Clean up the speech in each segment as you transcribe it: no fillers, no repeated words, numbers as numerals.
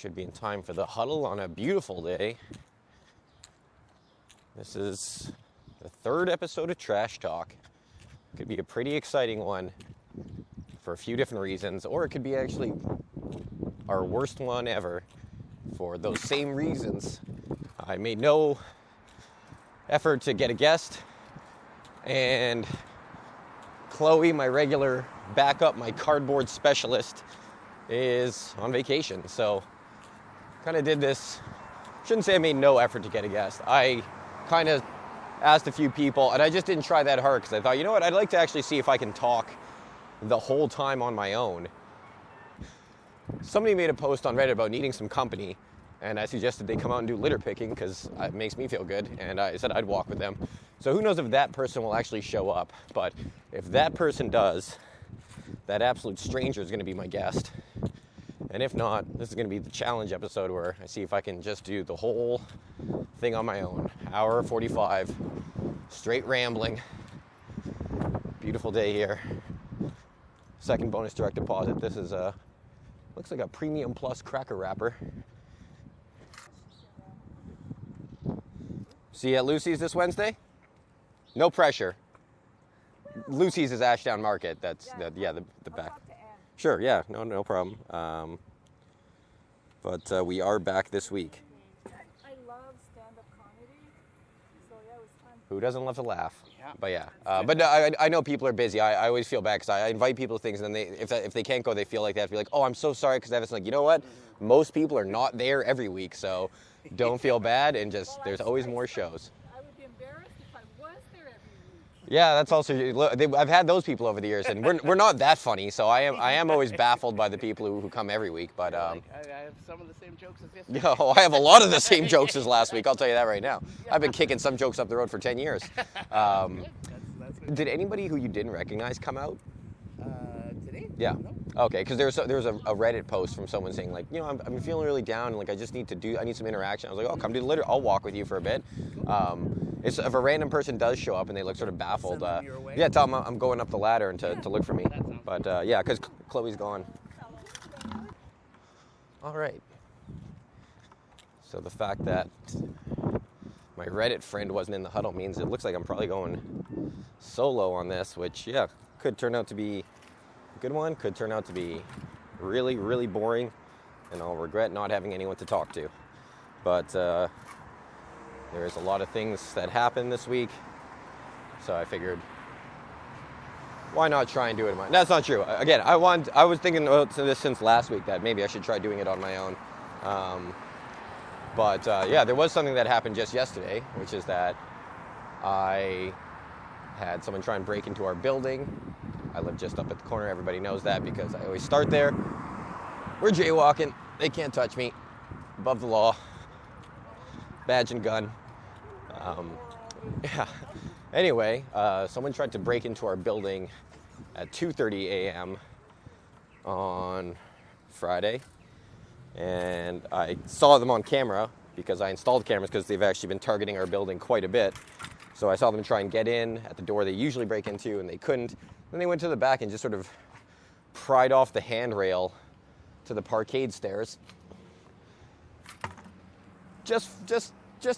Should be in time for the huddle on a beautiful day. This is the third episode of Trash Talk. Could be a pretty exciting one for a few different reasons, or it could be actually our worst one ever for those same reasons. I made no effort to get a guest, and Chloe, my regular backup, my cardboard specialist, is on vacation. So kind of did this, shouldn't say I made no effort to get a guest. I kind of asked a few people, and I just didn't try that hard because I thought, you know what, I'd like to actually see if I can talk the whole time on my own. Somebody made a post on Reddit about needing some company, and I suggested they come out and do litter picking because it makes me feel good, and I said I'd walk with them. So who knows if that person will actually show up, but if that person does, that absolute stranger is going to be my guest. And if not, this is going to be the challenge episode where I see if I can just do the whole thing on my own. Hour 45, straight rambling. Beautiful day here. Second bonus direct deposit. This is looks like a Premium Plus cracker wrapper. See you at Lucy's this Wednesday? No pressure. Lucy's is Ashdown Market. That's the back. Sure, yeah, no problem. But we are back this week. I love stand-up comedy, so yeah, it was fun. Who doesn't love to laugh? Yeah. But yeah, but no, I know people are busy. I always feel bad because I invite people to things, and then if they can't go, they feel like they have to be like, oh, I'm so sorry because I have this. Like, you know what? Most people are not there every week, so don't feel bad, and just there's always more shows. I would be embarrassed if I was there every week. Yeah, that's also. I've had those people over the years, and we're not that funny. So I am always baffled by the people who come every week. But I have some of the same jokes as yesterday. I have a lot of the same jokes as last week. I'll tell you that right now. I've been kicking some jokes up the road for 10 years. That's Did anybody who you didn't recognize come out? today? Yeah. No. Okay, because there was a Reddit post from someone saying like, I'm feeling really down, and like I need some interaction. I was like, oh, come do the litter. I'll walk with you for a bit. It's if a random person does show up and they look sort of baffled. Send them your way. Yeah, tell them I'm going up the ladder and to look for me. But yeah, because Chloe's gone. All right. So the fact that my Reddit friend wasn't in the huddle means it looks like I'm probably going solo on this, which, yeah, could turn out to be a good one, could turn out to be really, really boring, and I'll regret not having anyone to talk to. But there's a lot of things that happened this week, so I figured, why not try and do it? That's not true. Again, I was thinking about this since last week that maybe I should try doing it on my own. But yeah, there was something that happened just yesterday, which is that I had someone try and break into our building. I live just up at the corner. Everybody knows that because I always start there. We're jaywalking. They can't touch me. Above the law. Badge and gun. Yeah. Anyway, someone tried to break into our building at 2:30 a.m. on Friday. And I saw them on camera because I installed cameras because they've actually been targeting our building quite a bit. So I saw them try and get in at the door they usually break into, and they couldn't. Then they went to the back and just sort of pried off the handrail to the parkade stairs. Just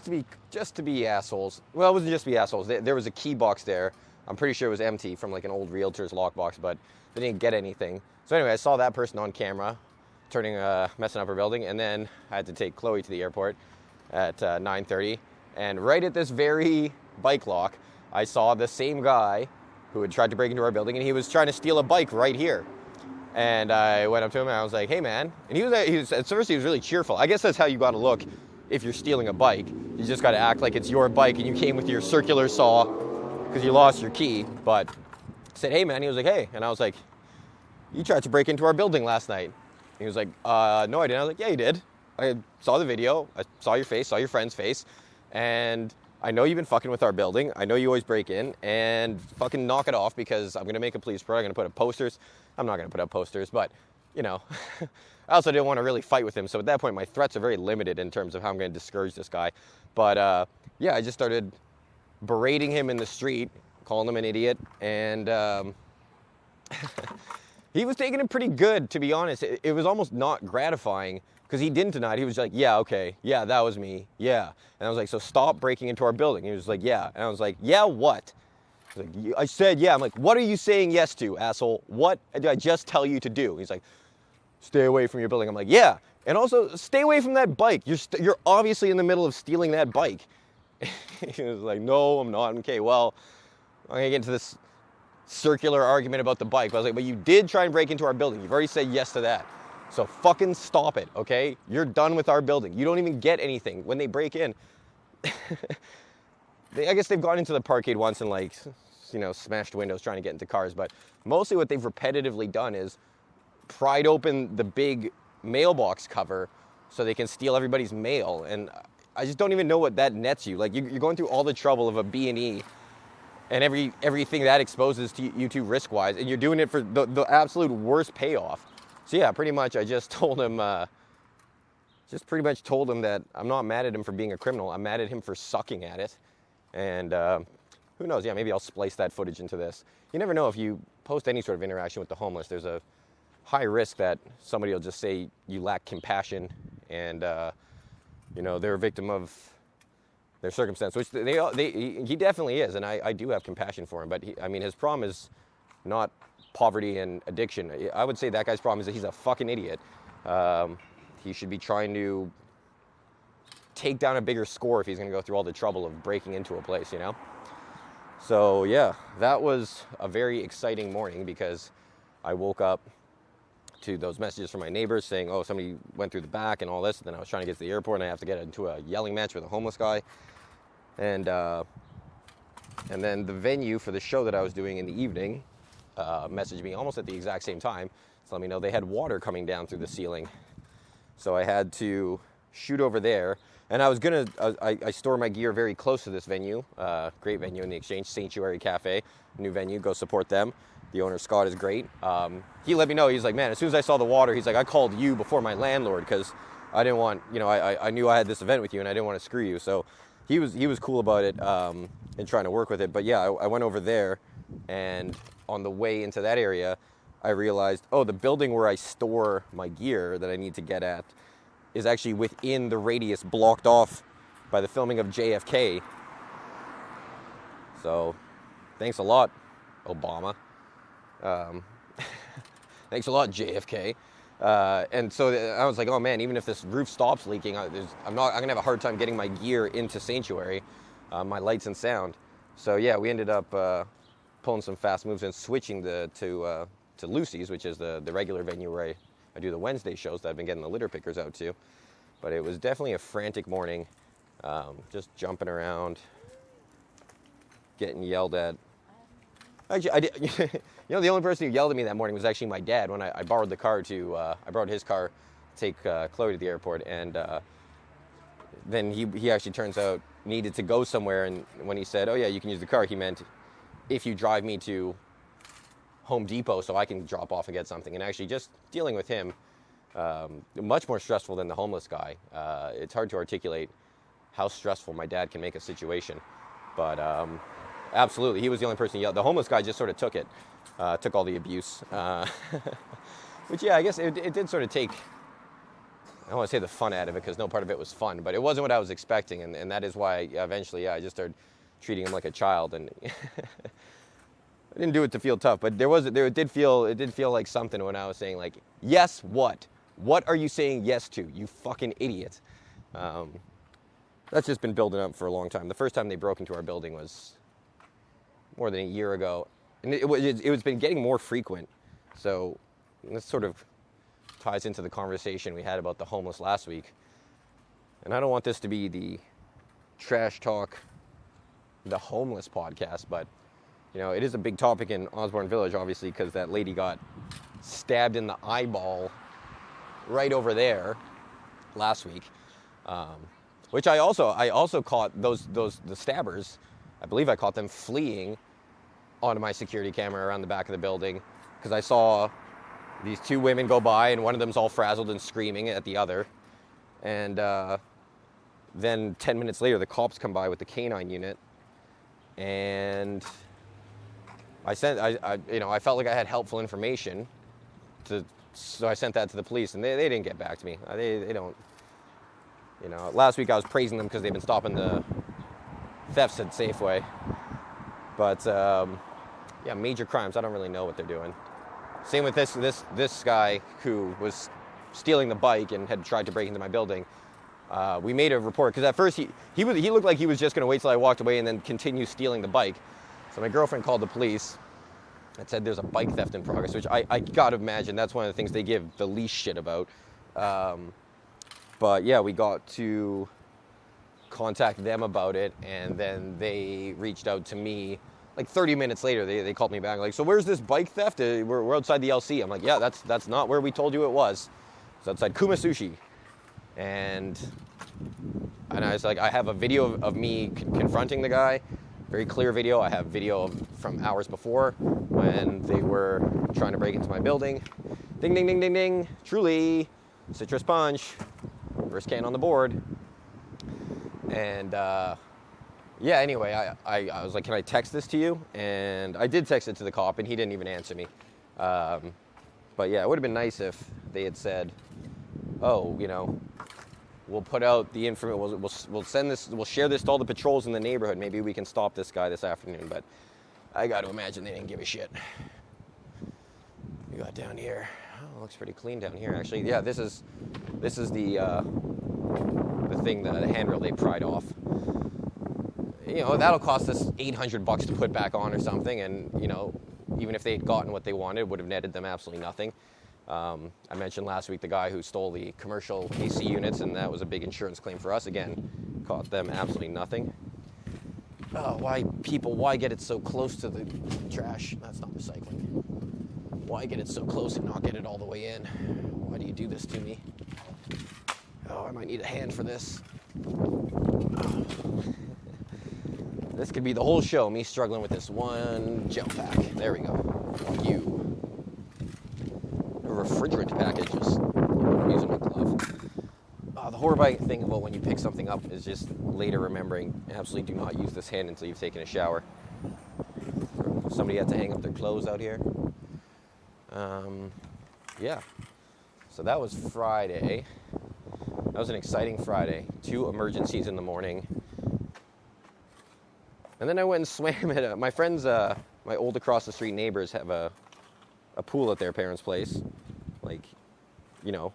to be assholes. Well, it wasn't just to be assholes. There was a key box there. I'm pretty sure it was empty from like an old realtor's lockbox, but they didn't get anything. So anyway, I saw that person on camera messing up her building, and then I had to take Chloe to the airport at 9:30. And right at this very bike lock, I saw the same guy who had tried to break into our building, and he was trying to steal a bike right here. And I went up to him and I was like, "Hey, man!" And he was at first he was really cheerful. I guess that's how you got to look if you're stealing a bike. You just got to act like it's your bike, and you came with your circular saw because you lost your key. But I said, "Hey, man!" He was like, "Hey," and I was like, "You tried to break into our building last night." He was like, "No, I didn't." I was like, "Yeah, you did. I saw the video. I saw your face, saw your friend's face, and I know you've been fucking with our building. I know you always break in, and fucking knock it off because I'm going to make a police report. I'm going to put up posters." I'm not going to put up posters, but, I also didn't want to really fight with him. So at that point, my threats are very limited in terms of how I'm going to discourage this guy. But, yeah, I just started berating him in the street, calling him an idiot, and he was taking it pretty good, to be honest. It was almost not gratifying because he didn't deny it. He was like, yeah, okay, yeah, that was me, yeah. And I was like, so stop breaking into our building. He was like, yeah. And I was like, yeah, what? I said, yeah. I'm like, what are you saying yes to, asshole? What did I just tell you to do? He's like, stay away from your building. I'm like, yeah. And also, stay away from that bike. You're obviously in the middle of stealing that bike. He was like, no, I'm not. Okay, well, I'm going to get into this circular argument about the bike. But I was like, but you did try and break into our building. You've already said yes to that. So fucking stop it, okay? You're done with our building. You don't even get anything. When they break in, I guess they've gone into the parkade once and like, you know, smashed windows trying to get into cars. But mostly what they've repetitively done is pried open the big mailbox cover so they can steal everybody's mail. And I just don't even know what that nets you. Like, you're going through all the trouble of a B&E and everything that exposes to you to risk-wise, and you're doing it for the absolute worst payoff. So yeah, pretty much I just told him, that I'm not mad at him for being a criminal. I'm mad at him for sucking at it. And who knows, yeah, maybe I'll splice that footage into this. You never know, if you post any sort of interaction with the homeless, there's a high risk that somebody will just say you lack compassion and, you know, they're a victim of their circumstance, which he definitely is, and I do have compassion for him. But I mean, his problem is not poverty and addiction. I would say that guy's problem is that he's a fucking idiot. He should be trying to take down a bigger score if he's going to go through all the trouble of breaking into a place, you know? So yeah, that was a very exciting morning because I woke up to those messages from my neighbors saying, oh, somebody went through the back and all this. And then I was trying to get to the airport and I have to get into a yelling match with a homeless guy. And then the venue for the show that I was doing in the evening messaged me almost at the exact same time to let me know they had water coming down through the ceiling. So I had to shoot over there. And I was going to, I store my gear very close to this venue, great venue in the Exchange, Sanctuary Cafe, new venue, go support them. The owner, Scott, is great. He let me know, he's like, man, as soon as I saw the water, he's like, I called you before my landlord because I didn't want, you know, I knew I had this event with you and I didn't want to screw you. So he was cool about it and trying to work with it. But yeah, I went over there, and on the way into that area, I realized, oh, the building where I store my gear that I need to get at is actually within the radius blocked off by the filming of JFK. So thanks a lot, Obama. Thanks a lot, JFK. And so I was like, oh man, even if this roof stops leaking, I'm gonna have a hard time getting my gear into Sanctuary, my lights and sound. So yeah, we ended up pulling some fast moves and switching to Lucy's, which is the regular venue where I do the Wednesday shows that I've been getting the litter pickers out to. But it was definitely a frantic morning, just jumping around, getting yelled at. Actually, I did, you know, the only person who yelled at me that morning was actually my dad when I borrowed the car I borrowed his car to take Chloe to the airport, and then he actually turns out needed to go somewhere, and when he said, oh yeah, you can use the car, he meant if you drive me to Home Depot so I can drop off and get something. And actually just dealing with him, much more stressful than the homeless guy. It's hard to articulate how stressful my dad can make a situation, but absolutely, he was the only person who yelled. The homeless guy just sort of took it, took all the abuse. Which, yeah, I guess it did sort of take, I don't want to say the fun out of it because no part of it was fun, but it wasn't what I was expecting, and that is why eventually, yeah, I just started treating him like a child, and I didn't do it to feel tough, but it did feel like something when I was saying, like, yes, what? What are you saying yes to, you fucking idiot? That's just been building up for a long time. The first time they broke into our building was more than a year ago, and it's been getting more frequent. So this sort of ties into the conversation we had about the homeless last week. And I don't want this to be the trash talk, the homeless podcast, but you know, it is a big topic in Osborne Village, obviously, because that lady got stabbed in the eyeball right over there last week. Which I also caught the stabbers. I believe I caught them fleeing onto my security camera around the back of the building because I saw these two women go by and one of them's all frazzled and screaming at the other. And then 10 minutes later, the cops come by with the canine unit, and I felt like I had helpful information to so I sent that to the police, and they didn't get back to me. They don't. You know, last week I was praising them because they've been stopping the thefts at Safeway. But yeah, major crimes. I don't really know what they're doing. Same with this guy who was stealing the bike and had tried to break into my building. We made a report because at first he looked like he was just going to wait till I walked away and then continue stealing the bike. So my girlfriend called the police and said there's a bike theft in progress, which I got to imagine that's one of the things they give the least shit about. But yeah, we got to contact them about it, and then they reached out to me. Like 30 minutes later, they called me back like, so where's this bike theft? We're outside the LC. I'm like, yeah, that's not where we told you it was. It's outside Kuma Sushi. And I was like, I have a video of me confronting the guy, very clear video. I have video from hours before when they were trying to break into my building. Ding, ding, ding, ding, ding. Truly, citrus punch. First can on the board. And yeah, anyway, I was like, can I text this to you? And I did text it to the cop, and he didn't even answer me. But yeah, it would have been nice if they had said, oh, you know, we'll put out the information, we'll send this, we'll share this to all the patrols in the neighborhood. Maybe we can stop this guy this afternoon. But I got to imagine they didn't give a shit. We got down here. Oh, it looks pretty clean down here, actually. Yeah, this is the thing, the handrail they pried off. You know, that'll cost us $800 to put back on or something, and you know, even if they'd gotten what they wanted, it would have netted them absolutely nothing. I mentioned last week the guy who stole the commercial AC units, and that was a big insurance claim for us. Again, cost them absolutely nothing. Oh, why get it so close to the trash? That's not recycling. Why get it so close and not get it all the way in? Why do you do this to me? Oh, I might need a hand for this. Oh. This could be the whole show, me struggling with this one gel pack. There we go. You. A refrigerant package. I'm using my glove. The horrifying thing about when you pick something up is just later remembering, absolutely do not use this hand until you've taken a shower. Somebody had to hang up their clothes out here. Yeah. So that was Friday. That was an exciting Friday. 2 emergencies in the morning. And then I went and swam at my friends, my old across the street neighbors have a pool at their parents' place, like, you know,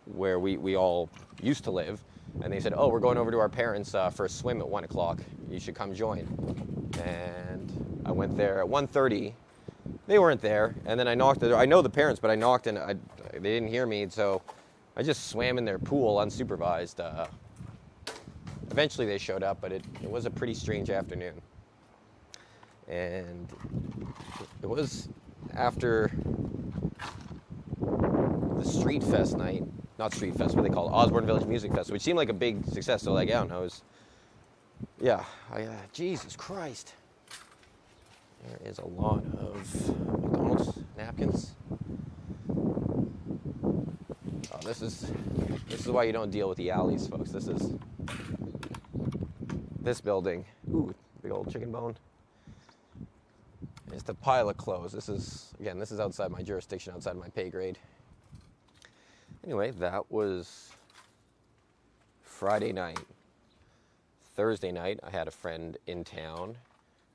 where we all used to live. And they said, oh, we're going over to our parents for a swim at 1 o'clock. You should come join. And I went there at 1:30. They weren't there. And then I knocked. I know the parents, but I knocked and they didn't hear me. So I just swam in their pool unsupervised. Eventually they showed up, but it was a pretty strange afternoon. And it was after the Street Fest night, not Street Fest, what they call it, Osborne Village Music Fest, which seemed like a big success. So like, I don't know, Jesus Christ. There is a lot of McDonald's napkins. Oh, this is why you don't deal with the alleys, folks. This is this building. Ooh, big old chicken bone. It's the pile of clothes. This is outside my jurisdiction, outside my pay grade. Anyway, that was Friday night. Thursday night, I had a friend in town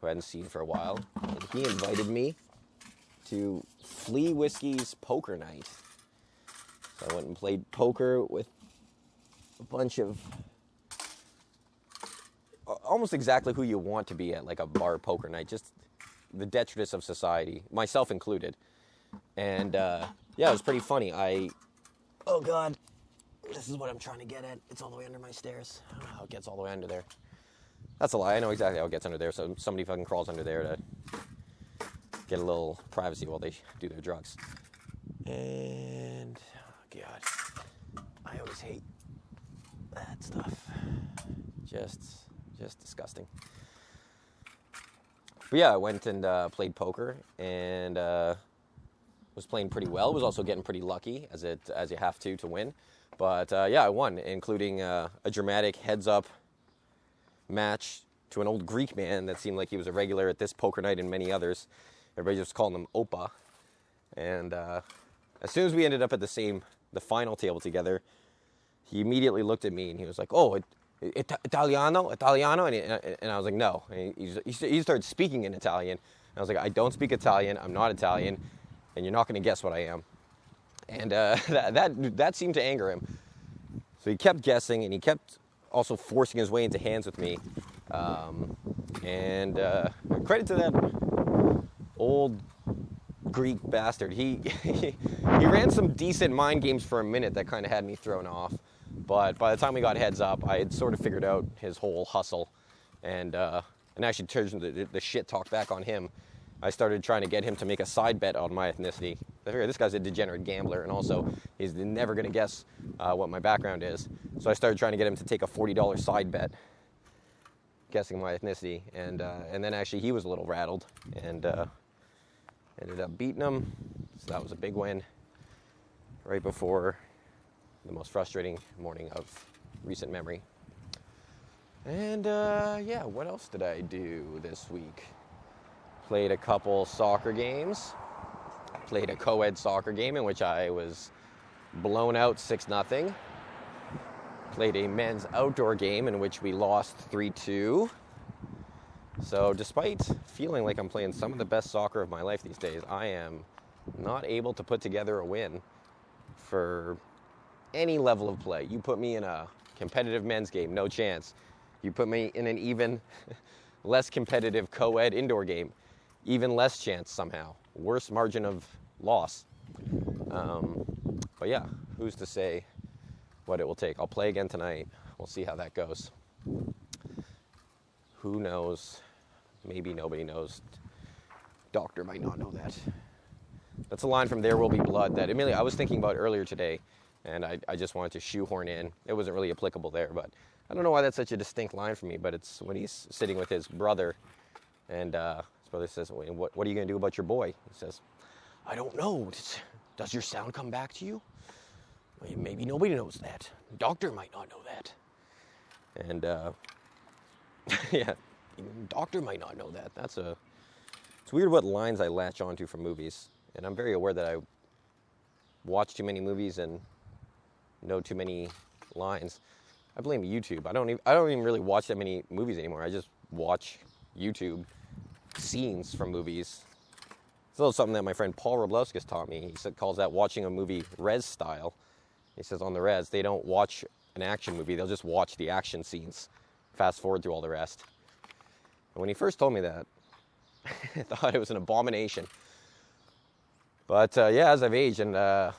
who I hadn't seen for a while, and he invited me to Flea Whiskey's poker night. So I went and played poker with a bunch of almost exactly who you want to be at like a bar poker night, just the detritus of society, myself included. And yeah, it was pretty funny. Oh God, this is what I'm trying to get at. It's all the way under my stairs. I don't know how it gets all the way under there. That's a lie. I know exactly how it gets under there. So somebody fucking crawls under there to get a little privacy while they do their drugs. And oh God, I always hate that stuff. Just disgusting. But yeah, I went and played poker and was playing pretty well. Was also getting pretty lucky, as you have to win. But yeah, I won, including a dramatic heads-up match to an old Greek man that seemed like he was a regular at this poker night and many others. Everybody just calling him Opa. And as soon as we ended up at the final table together, he immediately looked at me and he was like, "Oh, Italiano? And I was like, "No." And he started speaking in Italian. And I was like, "I don't speak Italian. I'm not Italian, and you're not going to guess what I am." And that seemed to anger him. So he kept guessing, and he kept also forcing his way into hands with me. Credit to that old Greek bastard. He ran some decent mind games for a minute that kind of had me thrown off. But by the time we got heads up, I had sort of figured out his whole hustle, and actually turned the shit talk back on him. I started trying to get him to make a side bet on my ethnicity. I figured this guy's a degenerate gambler, and also he's never going to guess what my background is. So I started trying to get him to take a $40 side bet, guessing my ethnicity, and then actually he was a little rattled, and ended up beating him. So that was a big win, right before the most frustrating morning of recent memory. And yeah, what else did I do this week? Played a couple soccer games. Played a co-ed soccer game in which I was blown out 6-0. Played a men's outdoor game in which we lost 3-2. So despite feeling like I'm playing some of the best soccer of my life these days, I am not able to put together a win for any level of play. You put me in a competitive men's game, no chance. You put me in an even less competitive co-ed indoor game, even less chance somehow. Worse margin of loss. But yeah, who's to say what it will take? I'll play again tonight. We'll see how that goes. Who knows? Maybe nobody knows. Doctor might not know that. That's a line from There Will Be Blood that Amelia, I was thinking about earlier today, and I just wanted to shoehorn in. It wasn't really applicable there, but I don't know why that's such a distinct line for me, but it's when he's sitting with his brother, and his brother says, what are you going to do about your boy? He says, "I don't know. Does your sound come back to you? Maybe nobody knows that. Doctor might not know that." And yeah, even Doctor might not know that. It's weird what lines I latch onto from movies, and I'm very aware that I watch too many movies and know too many lines. I blame YouTube. I don't even really watch that many movies anymore. I just watch YouTube scenes from movies. It's a little something that my friend Paul Roblowskis taught me. He calls that watching a movie res style. He says on the res, they don't watch an action movie, they'll just watch the action scenes, fast forward through all the rest. And when he first told me that, I thought it was an abomination. But yeah, as I've aged, and I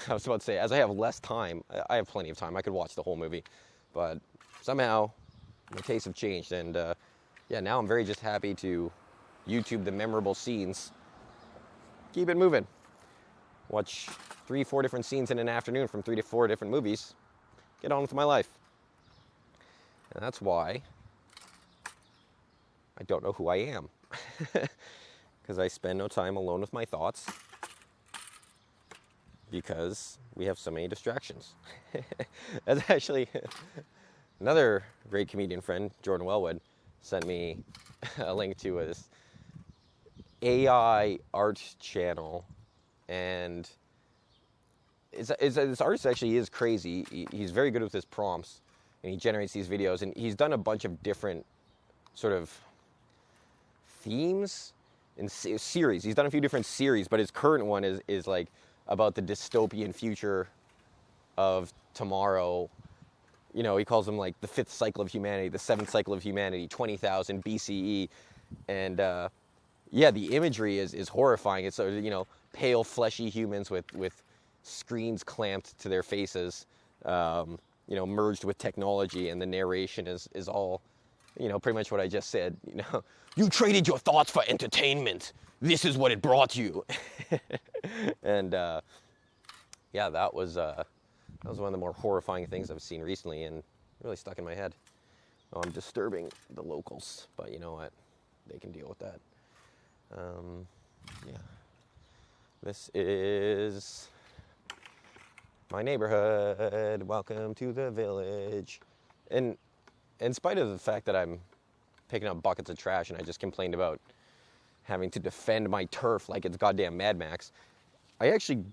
was about to say, as I have less time, I have plenty of time, I could watch the whole movie, but somehow my tastes have changed, and yeah, now I'm very just happy to YouTube the memorable scenes. Keep it moving. Watch 3-4 different scenes in an afternoon from 3 to 4 different movies. Get on with my life. And that's why I don't know who I am. Because I spend no time alone with my thoughts. Because we have so many distractions. That's actually another great comedian friend, Jordan Wellwood, sent me a link to his AI art channel, and this artist actually is crazy. He's very good with his prompts, and he generates these videos, and he's done a bunch of different sort of themes and series. He's done a few different series, but his current one is like about the dystopian future of tomorrow. You know, he calls them like the 5th cycle of humanity, the 7th cycle of humanity, 20,000 BCE. And yeah, the imagery is horrifying. It's, you know, pale, fleshy humans with screens clamped to their faces, you know, merged with technology. And the narration is all, you know, pretty much what I just said. You know, you traded your thoughts for entertainment. This is what it brought you. And yeah, that was one of the more horrifying things I've seen recently, and really stuck in my head. Oh, I'm disturbing the locals, but you know what? They can deal with that. Yeah. This is my neighborhood. Welcome to the village. And in spite of the fact that I'm picking up buckets of trash and I just complained about having to defend my turf like it's goddamn Mad Max, I actually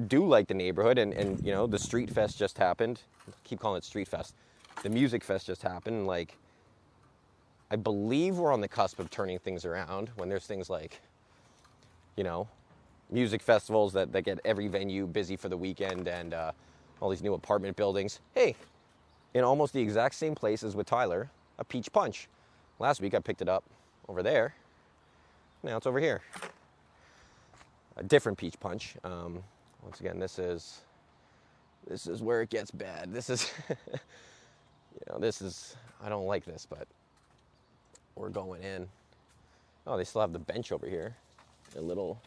do like the neighborhood, and you know, the street fest just happened. I keep calling it street fest. The music fest just happened. Like, I believe we're on the cusp of turning things around when there's things like, you know, music festivals that get every venue busy for the weekend, and all these new apartment buildings. Hey, in almost the exact same place as with Tyler, a peach punch. Last week I picked it up over there. Now it's over here. A different peach punch. Once again, this is where it gets bad. This is, you know, I don't like this, but we're going in. Oh, they still have the bench over here. A little,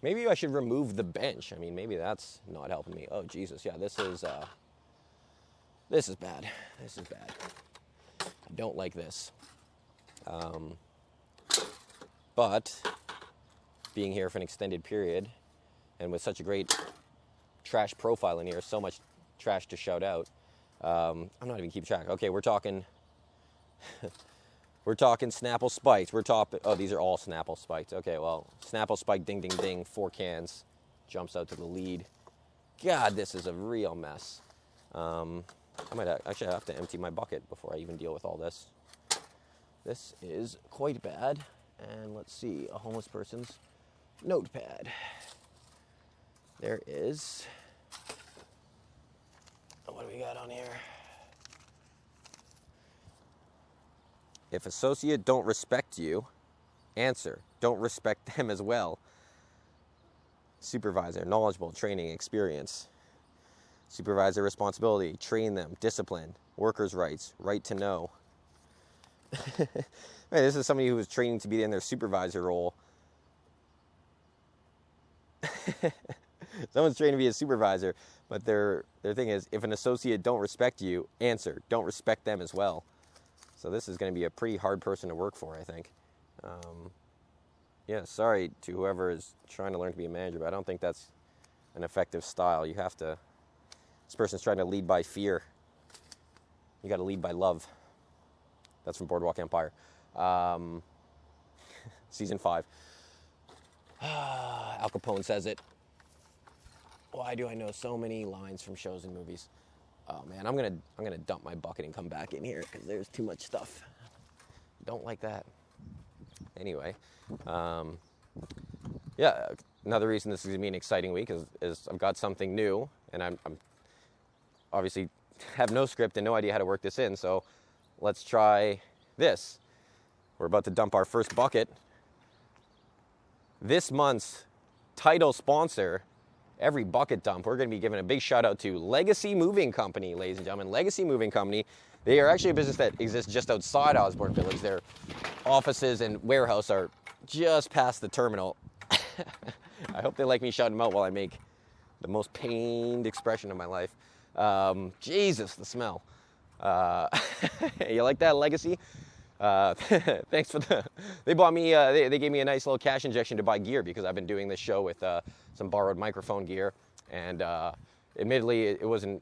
maybe I should remove the bench. I mean, maybe that's not helping me. Oh, Jesus, yeah, this is bad. This is bad. I don't like this. But being here for an extended period, and with such a great trash profile in here, so much trash to shout out, I'm not even keeping track. Okay, we're talking Snapple Spikes. Oh, these are all Snapple Spikes. Okay, well, Snapple Spike, ding, ding, ding, 4 cans, jumps out to the lead. God, this is a real mess. I might actually have to empty my bucket before I even deal with all this. This is quite bad. And let's see, a homeless person's notepad. There is. What do we got on here? If associate don't respect you, answer. Don't respect them as well. Supervisor, knowledgeable, training, experience. Supervisor responsibility, train them, discipline, workers' rights, right to know. Hey, this is somebody who was training to be in their supervisor role. Someone's trained to be a supervisor, but their thing is, if an associate don't respect you, answer. Don't respect them as well. So this is going to be a pretty hard person to work for, I think. Yeah, sorry to whoever is trying to learn to be a manager, but I don't think that's an effective style. You have to... This person's trying to lead by fear. You got to lead by love. That's from Boardwalk Empire. Season 5. Al Capone says it. Why do I know so many lines from shows and movies? Oh man, I'm gonna dump my bucket and come back in here because there's too much stuff. Don't like that. Anyway, yeah. Another reason this is gonna be an exciting week is I've got something new, and I'm obviously have no script and no idea how to work this in. So let's try this. We're about to dump our first bucket. This month's title sponsor, every bucket dump, we're going to be giving a big shout out to Legacy Moving Company, ladies and gentlemen. Legacy Moving Company. They are actually a business that exists just outside Osborne Village. Their offices and warehouse are just past the terminal. I hope they like me shouting them out while I make the most pained expression of my life. Jesus, the smell. You like that, Legacy? Thanks for they bought me, they gave me a nice little cash injection to buy gear because I've been doing this show with some borrowed microphone gear, and admittedly it wasn't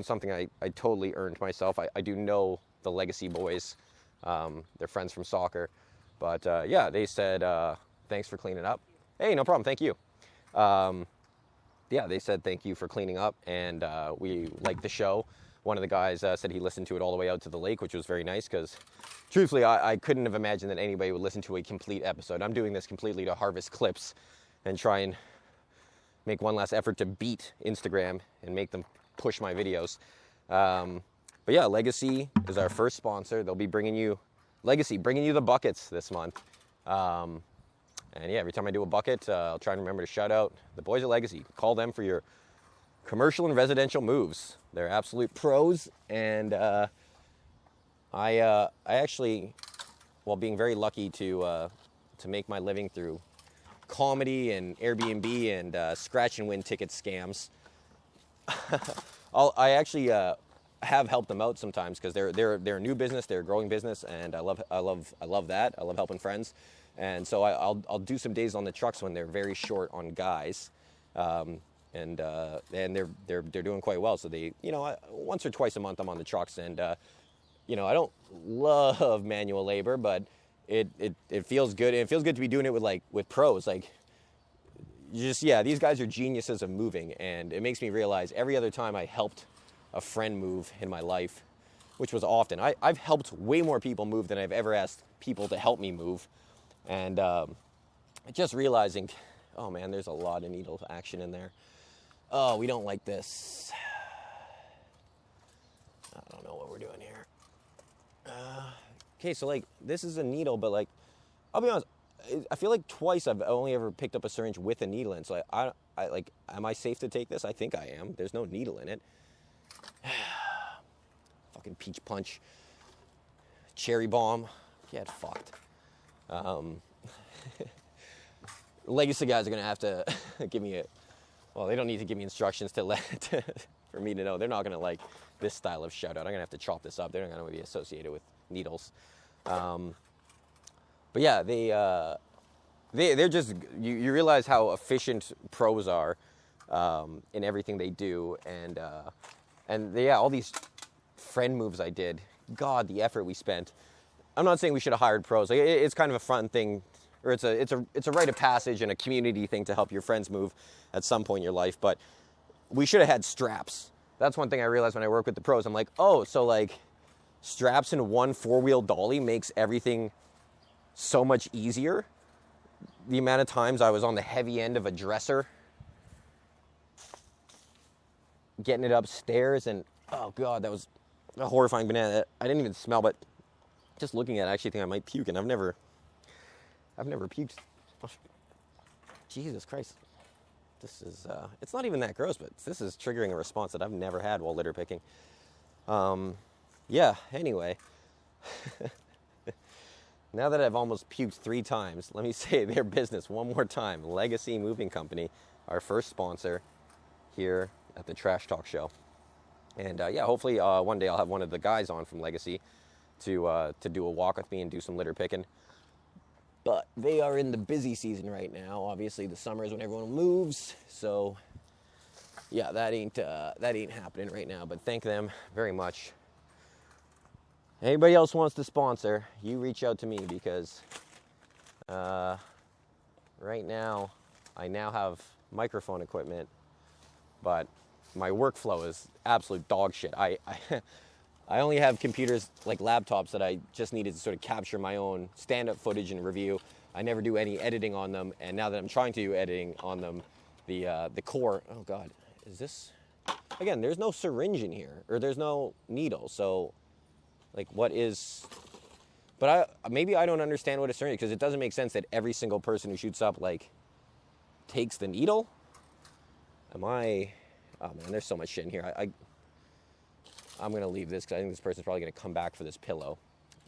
something I totally earned myself. I do know the Legacy boys, they're friends from soccer, but yeah, they said thanks for cleaning up. Hey, no problem, thank you. Yeah, they said thank you for cleaning up, and we liked the show. One of the guys said he listened to it all the way out to the lake, which was very nice because, truthfully, I couldn't have imagined that anybody would listen to a complete episode. I'm doing this completely to harvest clips and try and make one last effort to beat Instagram and make them push my videos. But yeah, Legacy is our first sponsor. They'll be bringing you the buckets this month. And yeah, every time I do a bucket, I'll try and remember to shout out the boys at Legacy. Call them for your commercial and residential moves. They're absolute pros, and I actually, while being very lucky to make my living through comedy and Airbnb and scratch and win ticket scams, I actually have helped them out sometimes because they're a new business, they're a growing business, and I love that. I love helping friends, and so I'll do some days on the trucks when they're very short on guys. And they're doing quite well. So they, once or twice a month I'm on the trucks, and I don't love manual labor, but it feels good. And it feels good to be doing it with pros. Like, these guys are geniuses of moving, and it makes me realize every other time I helped a friend move in my life, which was often, I've helped way more people move than I've ever asked people to help me move. And just realizing, oh man, there's a lot of needle action in there. Oh, we don't like this. I don't know what we're doing here. Okay, so like, this is a needle, but like, I'll be honest, I feel like twice I've only ever picked up a syringe with a needle in. So I like, am I safe to take this? I think I am. There's no needle in it. Fucking peach punch. Cherry bomb. Get fucked. Legacy guys are gonna have to give me they don't need to give me instructions for me to know. They're not gonna like this style of shout out. I'm gonna have to chop this up. They're not gonna be associated with needles. But yeah, they're just, you realize how efficient pros are in everything they do, and all these friend moves I did. God, the effort we spent. I'm not saying we should have hired pros. Like, it's kind of a fun thing, or it's a rite of passage and a community thing to help your friends move at some point in your life. But we should have had straps. That's one thing I realized when I work with the pros. I'm like, oh, so like straps in one 4-wheel dolly makes everything so much easier. The amount of times I was on the heavy end of a dresser, getting it upstairs, and oh God, that was a horrifying banana. I didn't even smell, but just looking at it, I actually think I might puke, and I've never puked. Oh, Jesus Christ. This is, it's not even that gross, but this is triggering a response that I've never had while litter picking. Yeah, anyway. Now that I've almost puked 3 times, let me say their business one more time. Legacy Moving Company, our first sponsor here at the Trash Talk Show. And yeah, hopefully one day I'll have one of the guys on from Legacy to do a walk with me and do some litter picking. But they are in the busy season right now. Obviously, the summer is when everyone moves. So yeah, that ain't happening right now. But thank them very much. Anybody else wants to sponsor, you reach out to me, because right now I now have microphone equipment, but my workflow is absolute dog shit. I only have computers, like laptops, that I just needed to sort of capture my own stand-up footage and review. I never do any editing on them, and now that I'm trying to do editing on them, the core, oh God, is this, again, there's no syringe in here, or there's no needle, so like, what is, but maybe I don't understand what a syringe is, because it doesn't make sense that every single person who shoots up, like, takes the needle. Oh man, there's so much shit in here. I'm gonna leave this, because I think this person's probably gonna come back for this pillow.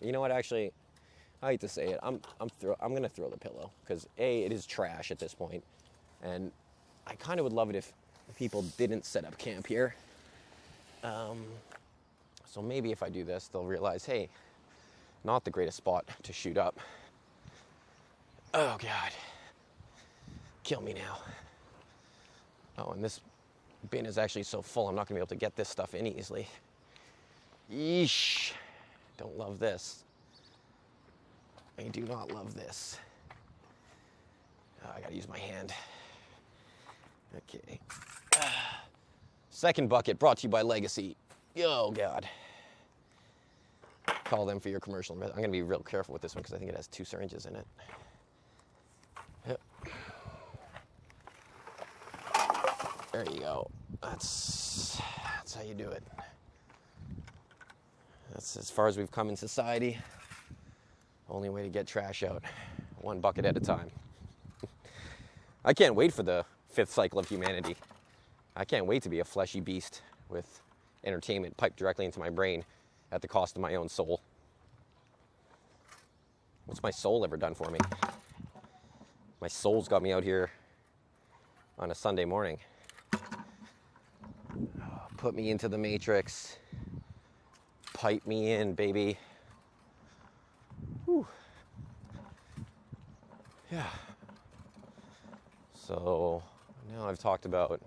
You know what, actually, I hate to say it, I'm gonna throw the pillow, because A, it is trash at this point, and I kind of would love it if people didn't set up camp here. So maybe if I do this, they'll realize, hey, not the greatest spot to shoot up. Oh God, kill me now. Oh, and this bin is actually so full, I'm not gonna be able to get this stuff in easily. Yeesh, don't love this. I do not love this. Oh, I gotta use my hand. Okay. Second bucket brought to you by Legacy. Oh God. Call them for your commercial. I'm gonna be real careful with this one, because I think it has 2 syringes in it. Yep. There you go. That's how you do it. That's as far as we've come in society. Only way to get trash out, 1 bucket at a time. I can't wait for the 5th cycle of humanity. I can't wait to be a fleshy beast with entertainment piped directly into my brain at the cost of my own soul. What's my soul ever done for me? My soul's got me out here on a Sunday morning. Put me into the Matrix. Pipe me in, baby. Whew. Yeah. So now I've talked about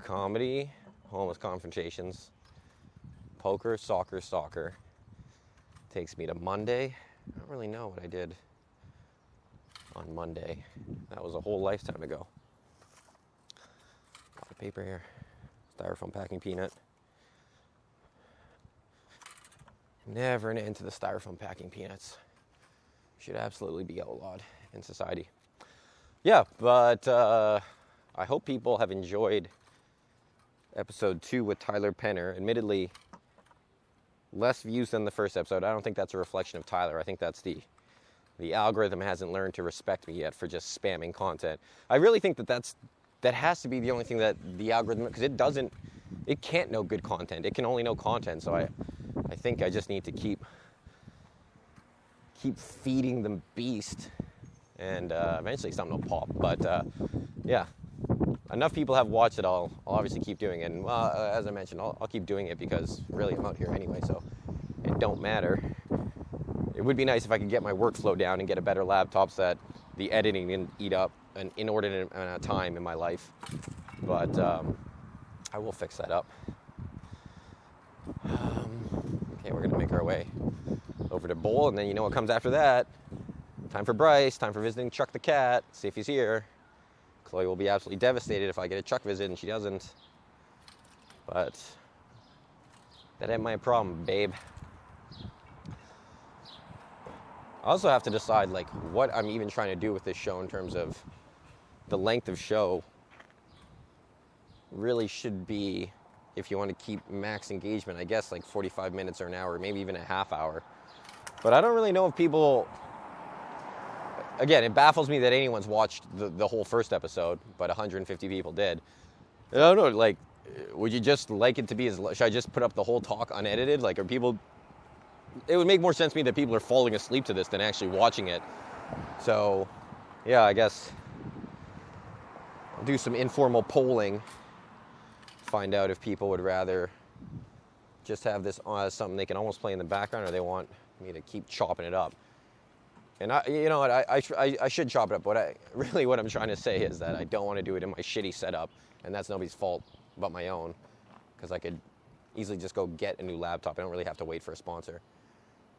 comedy, homeless confrontations, poker, soccer. Takes me to Monday. I don't really know what I did on Monday. That was a whole lifetime ago. A lot of paper here. Styrofoam packing peanut. Never an end to the styrofoam packing peanuts. Should absolutely be outlawed in society. Yeah, but I hope people have enjoyed episode 2 with Tyler Penner. Admittedly, less views than the first episode. I don't think that's a reflection of Tyler. I think that's the algorithm hasn't learned to respect me yet for just spamming content. I really think that has to be the only thing that the algorithm, because it can't know good content. It can only know content. So I think I just need to keep feeding the beast, and eventually something will pop. But yeah, enough people have watched it. I'll obviously keep doing it. And as I mentioned, I'll keep doing it because really I'm out here anyway, so it don't matter. It would be nice if I could get my workflow down and get a better laptop so that the editing didn't eat up an inordinate amount of time in my life. But I will fix that up. Okay, we're gonna make our way over to Bowl, and then you know what comes after that. Time for Bryce, time for visiting Chuck the cat, see if he's here. Chloe will be absolutely devastated if I get a Chuck visit and she doesn't. But that ain't my problem, babe. I also have to decide like what I'm even trying to do with this show in terms of the length of show. Really should be, if you want to keep max engagement, I guess like 45 minutes or an hour, maybe even a half hour. But I don't really know if people, again, it baffles me that anyone's watched the whole first episode, but 150 people did. I don't know, like, would you just like it to be should I just put up the whole talk unedited? Like, are people, it would make more sense to me that people are falling asleep to this than actually watching it. So, yeah, I guess I'll do some informal polling, find out if people would rather just have this as something they can almost play in the background, or they want me to keep chopping it up. And you know what, I should chop it up, but what I'm trying to say is that I don't want to do it in my shitty setup, and that's nobody's fault but my own, because I could easily just go get a new laptop. I don't really have to wait for a sponsor.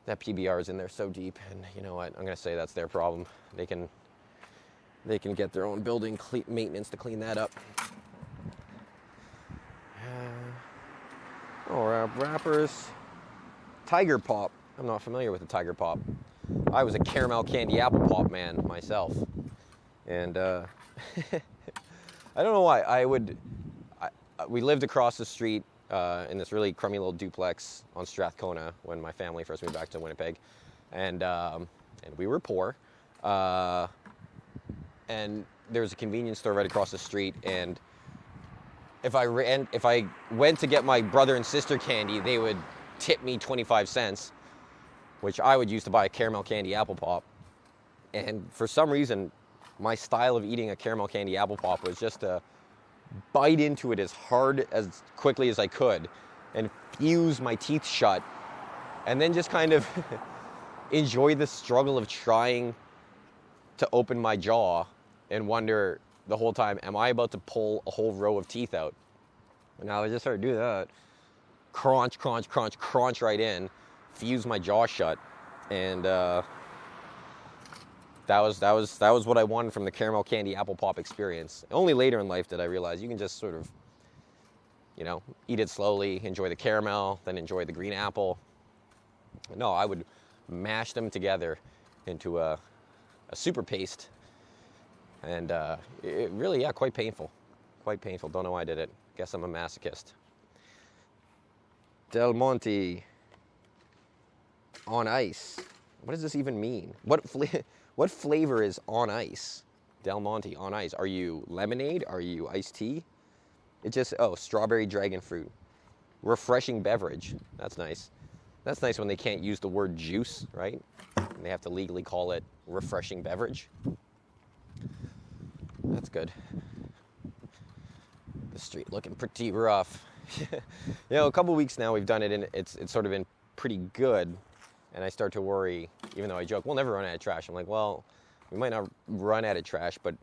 That PBR is in there so deep, and you know what, I'm going to say that's their problem. They can get their own building maintenance to clean that up. Wrappers. Tiger Pop. I'm not familiar with the Tiger Pop. I was a caramel candy apple pop man myself. And I don't know why. We lived across the street in this really crummy little duplex on Strathcona when my family first moved back to Winnipeg. And we were poor. And there was a convenience store right across the street, and if I went to get my brother and sister candy, they would tip me 25 cents, which I would use to buy a caramel candy apple pop. And for some reason, my style of eating a caramel candy apple pop was just to bite into it as quickly as I could and fuse my teeth shut, and then just kind of enjoy the struggle of trying to open my jaw and wonder the whole time, am I about to pull a whole row of teeth out? And now I just started to do that. Crunch, crunch, crunch, crunch right in, fuse my jaw shut. And that was what I wanted from the caramel candy apple pop experience. Only later in life did I realize you can just sort of, eat it slowly, enjoy the caramel, then enjoy the green apple. No, I would mash them together into a super paste. And it really, quite painful. Quite painful. Don't know why I did it. Guess I'm a masochist. Del Monte on ice. What does this even mean? What flavor is on ice? Del Monte on ice. Are you lemonade? Are you iced tea? It just, strawberry dragon fruit. Refreshing beverage. That's nice. That's nice when they can't use the word juice, right? And they have to legally call it refreshing beverage. That's good. The street looking pretty rough. A couple weeks now we've done it, and it's sort of been pretty good. And I start to worry, even though I joke, we'll never run out of trash. I'm like, well, we might not run out of trash, but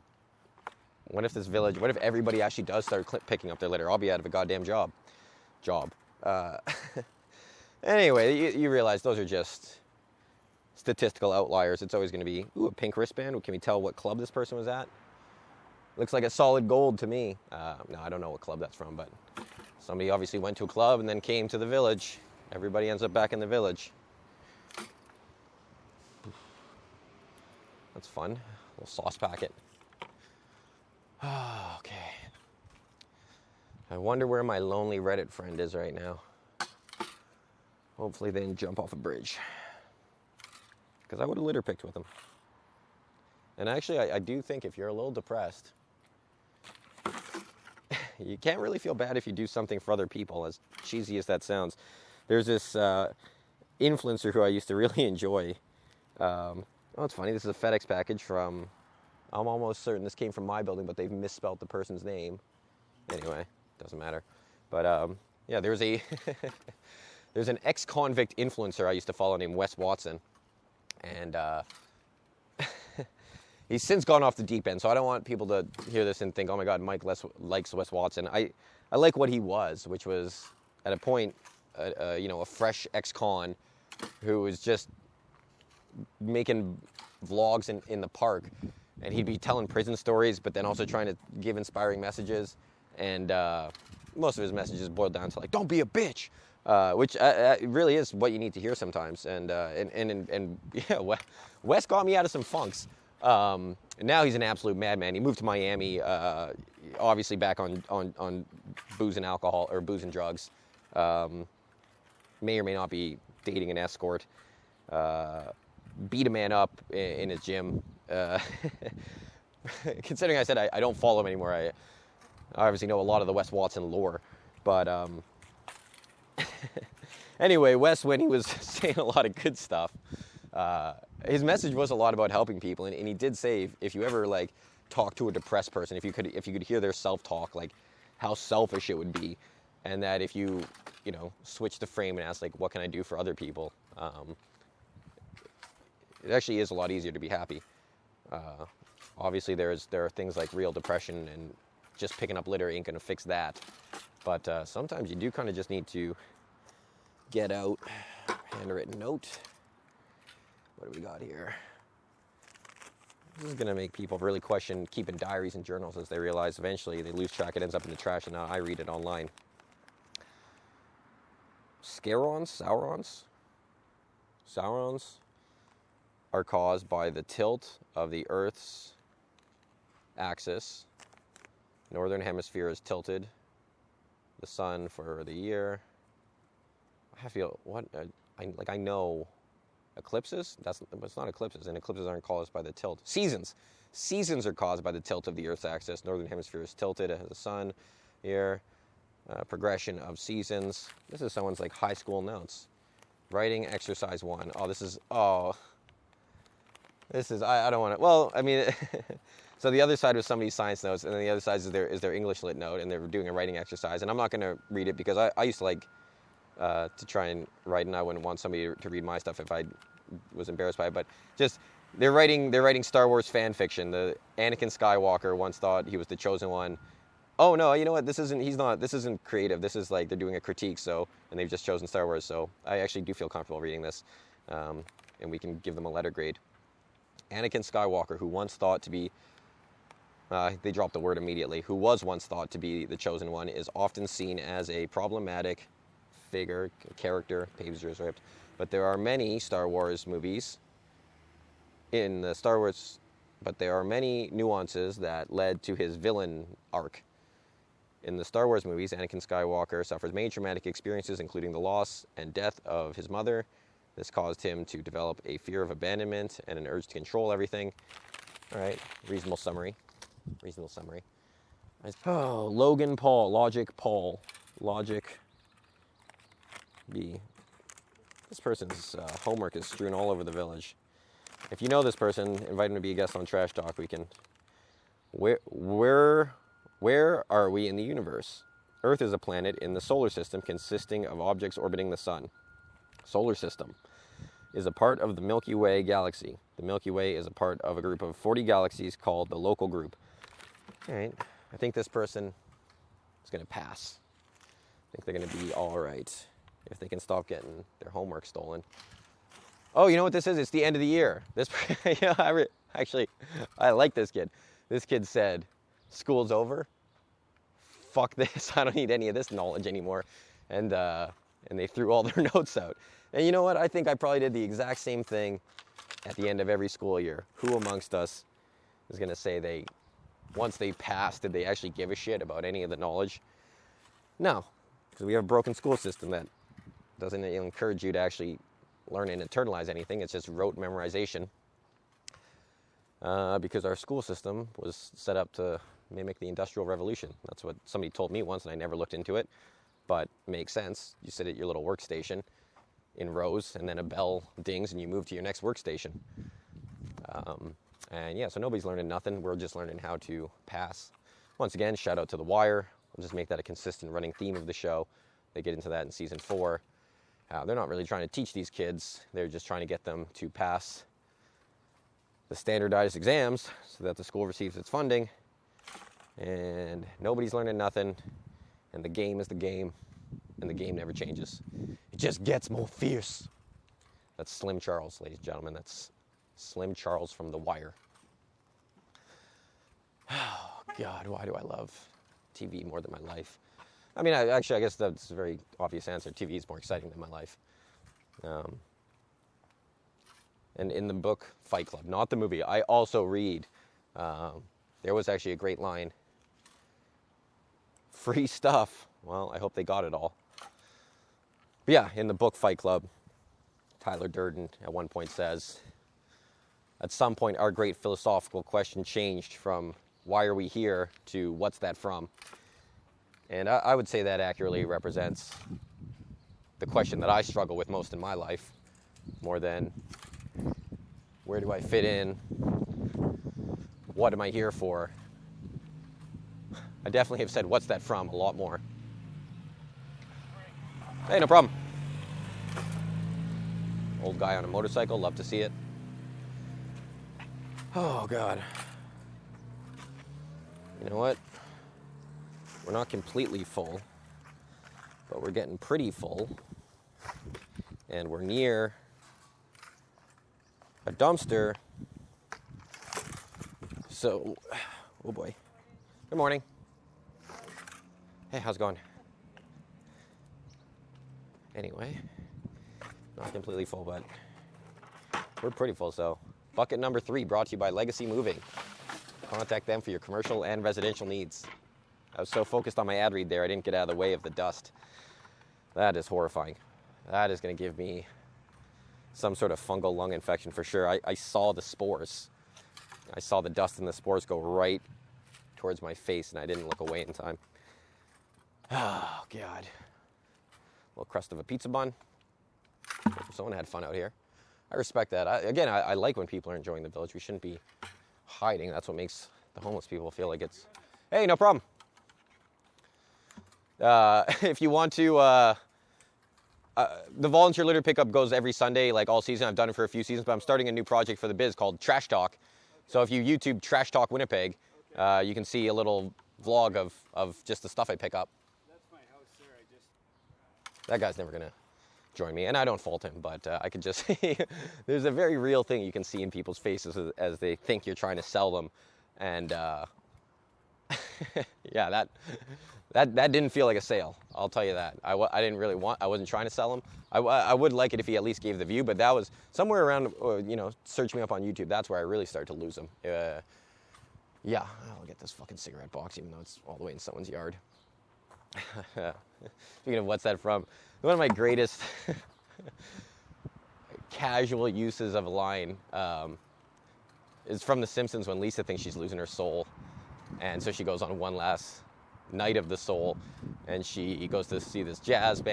what if everybody actually does start picking up their litter? I'll be out of a goddamn job. Anyway, you realize those are just statistical outliers. It's always going to be, ooh, a pink wristband. Can we tell what club this person was at? Looks like a solid gold to me. No, I don't know what club that's from, but somebody obviously went to a club and then came to the village. Everybody ends up back in the village. That's fun. A little sauce packet. Okay. I wonder where my lonely Reddit friend is right now. Hopefully they didn't jump off a bridge. Because I would have litter picked with them. And actually, I do think if you're a little depressed, you can't really feel bad if you do something for other people, as cheesy as that sounds. There's this influencer who I used to really enjoy. Oh, it's funny. This is a FedEx package from, I'm almost certain this came from my building, but they've misspelled the person's name. Anyway, doesn't matter. But yeah, there's a there's an ex-convict influencer I used to follow named Wes Watson. And he's since gone off the deep end, so I don't want people to hear this and think, oh my God, Mike likes Wes Watson. I like what he was, which was, at a point, a fresh ex-con who was just making vlogs in the park. And he'd be telling prison stories, but then also trying to give inspiring messages. And most of his messages boiled down to, like, don't be a bitch. Which really is what you need to hear sometimes. And yeah, Wes got me out of some funks. Now he's an absolute madman. He moved to Miami, obviously back on booze and alcohol, or booze and drugs. May or may not be dating an escort. Beat a man up in his gym. Considering I said I don't follow him anymore, I obviously know a lot of the Wes Watson lore. But anyway, Wes, when he was saying a lot of good stuff, his message was a lot about helping people, and he did say if you ever like talk to a depressed person, if you could hear their self-talk, like how selfish it would be, and that if you switch the frame and ask, like, what can I do for other people, it actually is a lot easier to be happy. Obviously, there are things like real depression, and just picking up litter ain't gonna fix that. But sometimes you do kind of just need to get out handwritten note. What do we got here? This is going to make people really question keeping diaries and journals, as they realize eventually they lose track, it ends up in the trash, and now I read it online. Saurons are caused by the tilt of the Earth's axis. Northern hemisphere is tilted. The sun for the year. I feel I know eclipses. It's not eclipses, and eclipses aren't caused by the tilt. Seasons are caused by the tilt of the Earth's axis. Northern hemisphere is tilted. It has the sun here. Progression of seasons. This is someone's like high school notes. Writing exercise 1. I don't want to. Well, I mean. So the other side was somebody's science notes, and then the other side is their English lit note, and they're doing a writing exercise. And I'm not going to read it because I used to like to try and write, and I wouldn't want somebody to read my stuff if I was embarrassed by it. But just they're writing Star Wars fan fiction. The Anakin Skywalker once thought he was the chosen one. Oh no, you know what? This isn't creative. This is like they're doing a critique. So, and they've just chosen Star Wars. So I actually do feel comfortable reading this, and we can give them a letter grade. Anakin Skywalker, who once thought to be they dropped the word immediately, who was once thought to be the chosen one, is often seen as a problematic character, pages are ripped. But there are many Star Wars movies but there are many nuances that led to his villain arc. In the Star Wars movies, Anakin Skywalker suffers many traumatic experiences, including the loss and death of his mother. This caused him to develop a fear of abandonment and an urge to control everything. All right, reasonable summary. Oh, Logan Paul, Logic B. This person's homework is strewn all over the village. If you know this person, invite him to be a guest on Trash Talk. We can. Where are we in the universe? Earth is a planet in the solar system consisting of objects orbiting the sun. Solar system is a part of the Milky Way galaxy. The Milky Way is a part of a group of 40 galaxies called the Local Group. All right, I think this person is going to pass. I think they're going to be all right if they can stop getting their homework stolen. Oh, you know what this is? It's the end of the year. This, actually, I like this kid. This kid said, "School's over. Fuck this. I don't need any of this knowledge anymore." And they threw all their notes out. And you know what? I think I probably did the exact same thing at the end of every school year. Who amongst us is going to say once they passed, did they actually give a shit about any of the knowledge? No, because we have a broken school system that doesn't encourage you to actually learn and internalize anything. It's just rote memorization. Because our school system was set up to mimic the Industrial Revolution. That's what somebody told me once, and I never looked into it, but it makes sense. You sit at your little workstation in rows, and then a bell dings, and you move to your next workstation. And yeah, so nobody's learning nothing. We're just learning how to pass. Once again, shout out to The Wire. I'll just make that a consistent running theme of the show. They get into that in season 4. They're not really trying to teach these kids. They're just trying to get them to pass the standardized exams so that the school receives its funding. And nobody's learning nothing. And the game is the game. And the game never changes. It just gets more fierce. That's Slim Charles, ladies and gentlemen. That's Slim Charles from The Wire. Oh, God, why do I love TV more than my life? I mean, I guess that's a very obvious answer. TV is more exciting than my life. And in the book Fight Club, not the movie, I also read, there was actually a great line. Free stuff. Well, I hope they got it all. But yeah, in the book Fight Club, Tyler Durden at one point says, at some point our great philosophical question changed from why are we here to what's that from? And I would say that accurately represents the question that I struggle with most in my life, more than where do I fit in, what am I here for? I definitely have said what's that from a lot more. Hey, no problem. Old guy on a motorcycle, love to see it. Oh, God. You know what? We're not completely full, but we're getting pretty full. And we're near a dumpster. So, oh boy. Good morning. Hey, how's it going? Anyway, not completely full, but we're pretty full. So, bucket number 3 brought to you by Legacy Moving. Contact them for your commercial and residential needs. I was so focused on my ad read there, I didn't get out of the way of the dust. That is horrifying. That is going to give me some sort of fungal lung infection for sure. I saw the spores. I saw the dust and the spores go right towards my face, and I didn't look away in time. Oh, God. A little crust of a pizza bun. Someone had fun out here. I respect that. I like when people are enjoying the village. We shouldn't be hiding. That's what makes the homeless people feel like it's... Hey, no problem. If you want to... the volunteer litter pickup goes every Sunday, like all season. I've done it for a few seasons, but I'm starting a new project for the biz called Trash Talk. So if you YouTube Trash Talk Winnipeg, you can see a little vlog of just the stuff I pick up. That's my house, sir. That guy's never going to join me, and I don't fault him, but I could just... There's a very real thing you can see in people's faces as they think you're trying to sell them. And yeah, that didn't feel like a sale. I'll tell you that. I didn't really I wasn't trying to sell him. I would like it if he at least gave the view, but that was somewhere around, search me up on YouTube. That's where I really started to lose him. Yeah, I'll get this fucking cigarette box, even though it's all the way in someone's yard. Speaking of what's that from, one of my greatest casual uses of a line is from The Simpsons when Lisa thinks she's losing her soul. And so she goes on one last night of the soul, and she goes to see this jazz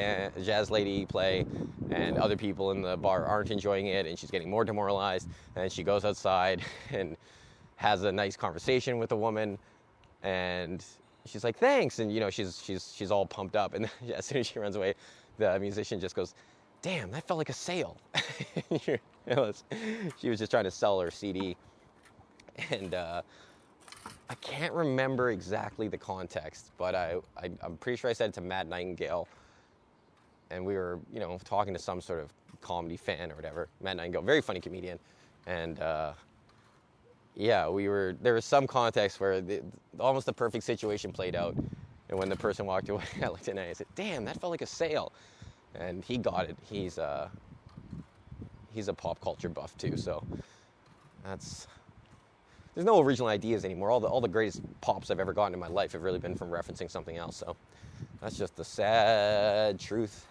lady play, and other people in the bar aren't enjoying it, and she's getting more demoralized. And she goes outside and has a nice conversation with a woman, and she's like, "Thanks," and she's all pumped up. And then, as soon as she runs away, the musician just goes, "Damn, that felt like a sale." She was just trying to sell her CD, and I can't remember exactly the context, but I'm pretty sure I said it to Matt Nightingale, and we were, talking to some sort of comedy fan or whatever. Matt Nightingale, very funny comedian. And yeah, there was some context where almost the perfect situation played out. And when the person walked away, I looked at him and I said, damn, that felt like a sale. And he got it. He's a pop culture buff too, so there's no original ideas anymore. All the greatest pops I've ever gotten in my life have really been from referencing something else, so that's just the sad truth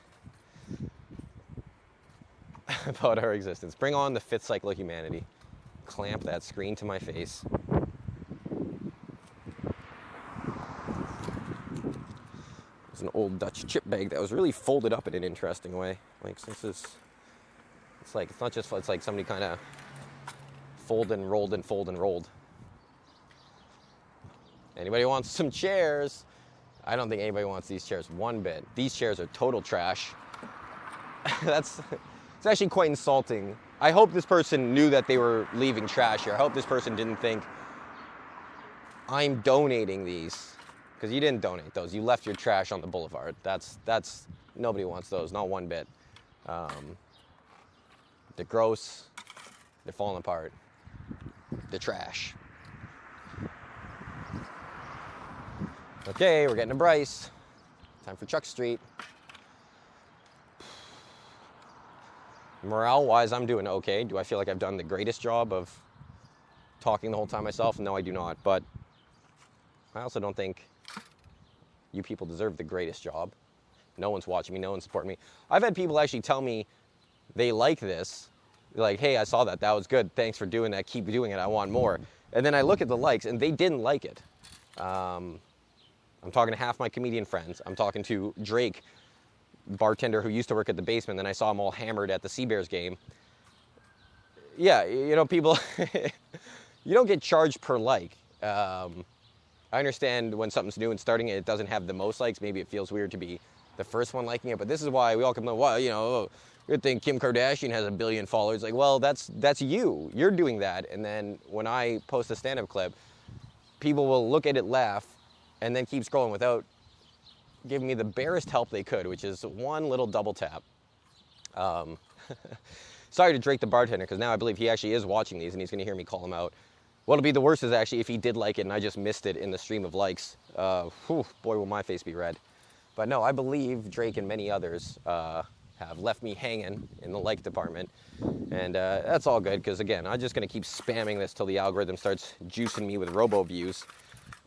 about our existence. Bring on the 5th cycle of humanity. Clamp that screen to my face. It's an old Dutch chip bag that was really folded up in an interesting way. Like, since it's not just, it's like somebody kind of fold and rolled and fold and rolled. Anybody wants some chairs? I don't think anybody wants these chairs one bit. These chairs are total trash. It's actually quite insulting. I hope this person knew that they were leaving trash here. I hope this person didn't think, I'm donating these. Because you didn't donate those. You left your trash on the boulevard. That's nobody wants those, not one bit. They're gross. They're falling apart. They're trash. Okay, we're getting to Bryce. Time for Chuck Street. Morale-wise, I'm doing okay. Do I feel like I've done the greatest job of talking the whole time myself? No, I do not. But I also don't think you people deserve the greatest job. No one's watching me. No one's supporting me. I've had people actually tell me they like this. Like, hey, I saw that. That was good. Thanks for doing that. Keep doing it. I want more. And then I look at the likes, and they didn't like it. I'm talking to half my comedian friends. I'm talking to Drake, bartender who used to work at the Basement. Then I saw him all hammered at the Seabears game. Yeah, you know, people, you don't get charged per like. I understand when something's new and starting it doesn't have the most likes. Maybe it feels weird to be the first one liking it. But this is why we all come to, well, you know, good thing Kim Kardashian has 1 billion followers. Like, well, that's you. You're doing that. And then when I post a stand-up clip, people will look at it, laugh, and then keep scrolling without giving me the barest help they could, which is one little double tap. Sorry to Drake the bartender, because now I believe he actually is watching these and he's going to hear me call him out. What'll be the worst is actually if he did like it and I just missed it in the stream of likes. Boy, will my face be red. But no, I believe Drake and many others have left me hanging in the like department. And that's all good, because again, I'm just going to keep spamming this till the algorithm starts juicing me with robo views.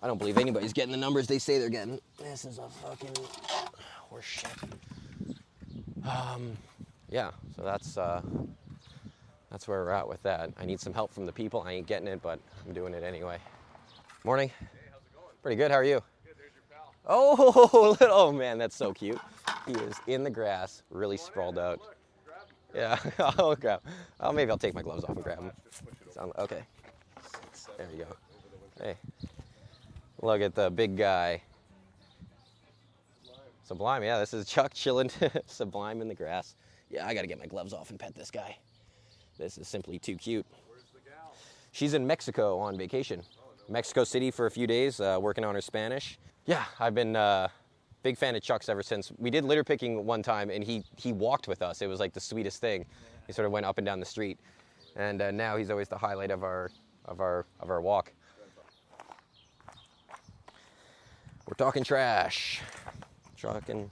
I don't believe anybody's getting the numbers they say they're getting. This is a fucking horse shit. Yeah, so that's where we're at with that. I need some help from the people. I ain't getting it, but I'm doing it anyway. Morning. Hey, how's it going? Pretty good. How are you? Good, there's your pal. Oh man, that's so cute. He is in the grass, really sprawled out. Look, grab him. Yeah, I'll grab. Oh, maybe I'll take my gloves off and grab him. Just push it over. Okay, there you go. Over the winter. Hey, look at the big guy. Sublime, yeah, this is Chuck chilling, Sublime in the grass. Yeah, I gotta get my gloves off and pet this guy. This is simply too cute. Where's the gal? She's in Mexico on vacation. Mexico City for a few days, working on her Spanish. Yeah, I've been big fan of Chuck's ever since. We did litter picking one time, and he walked with us. It was like the sweetest thing. He sort of went up and down the street, and now he's always the highlight of our walk. We're talking trash. Talking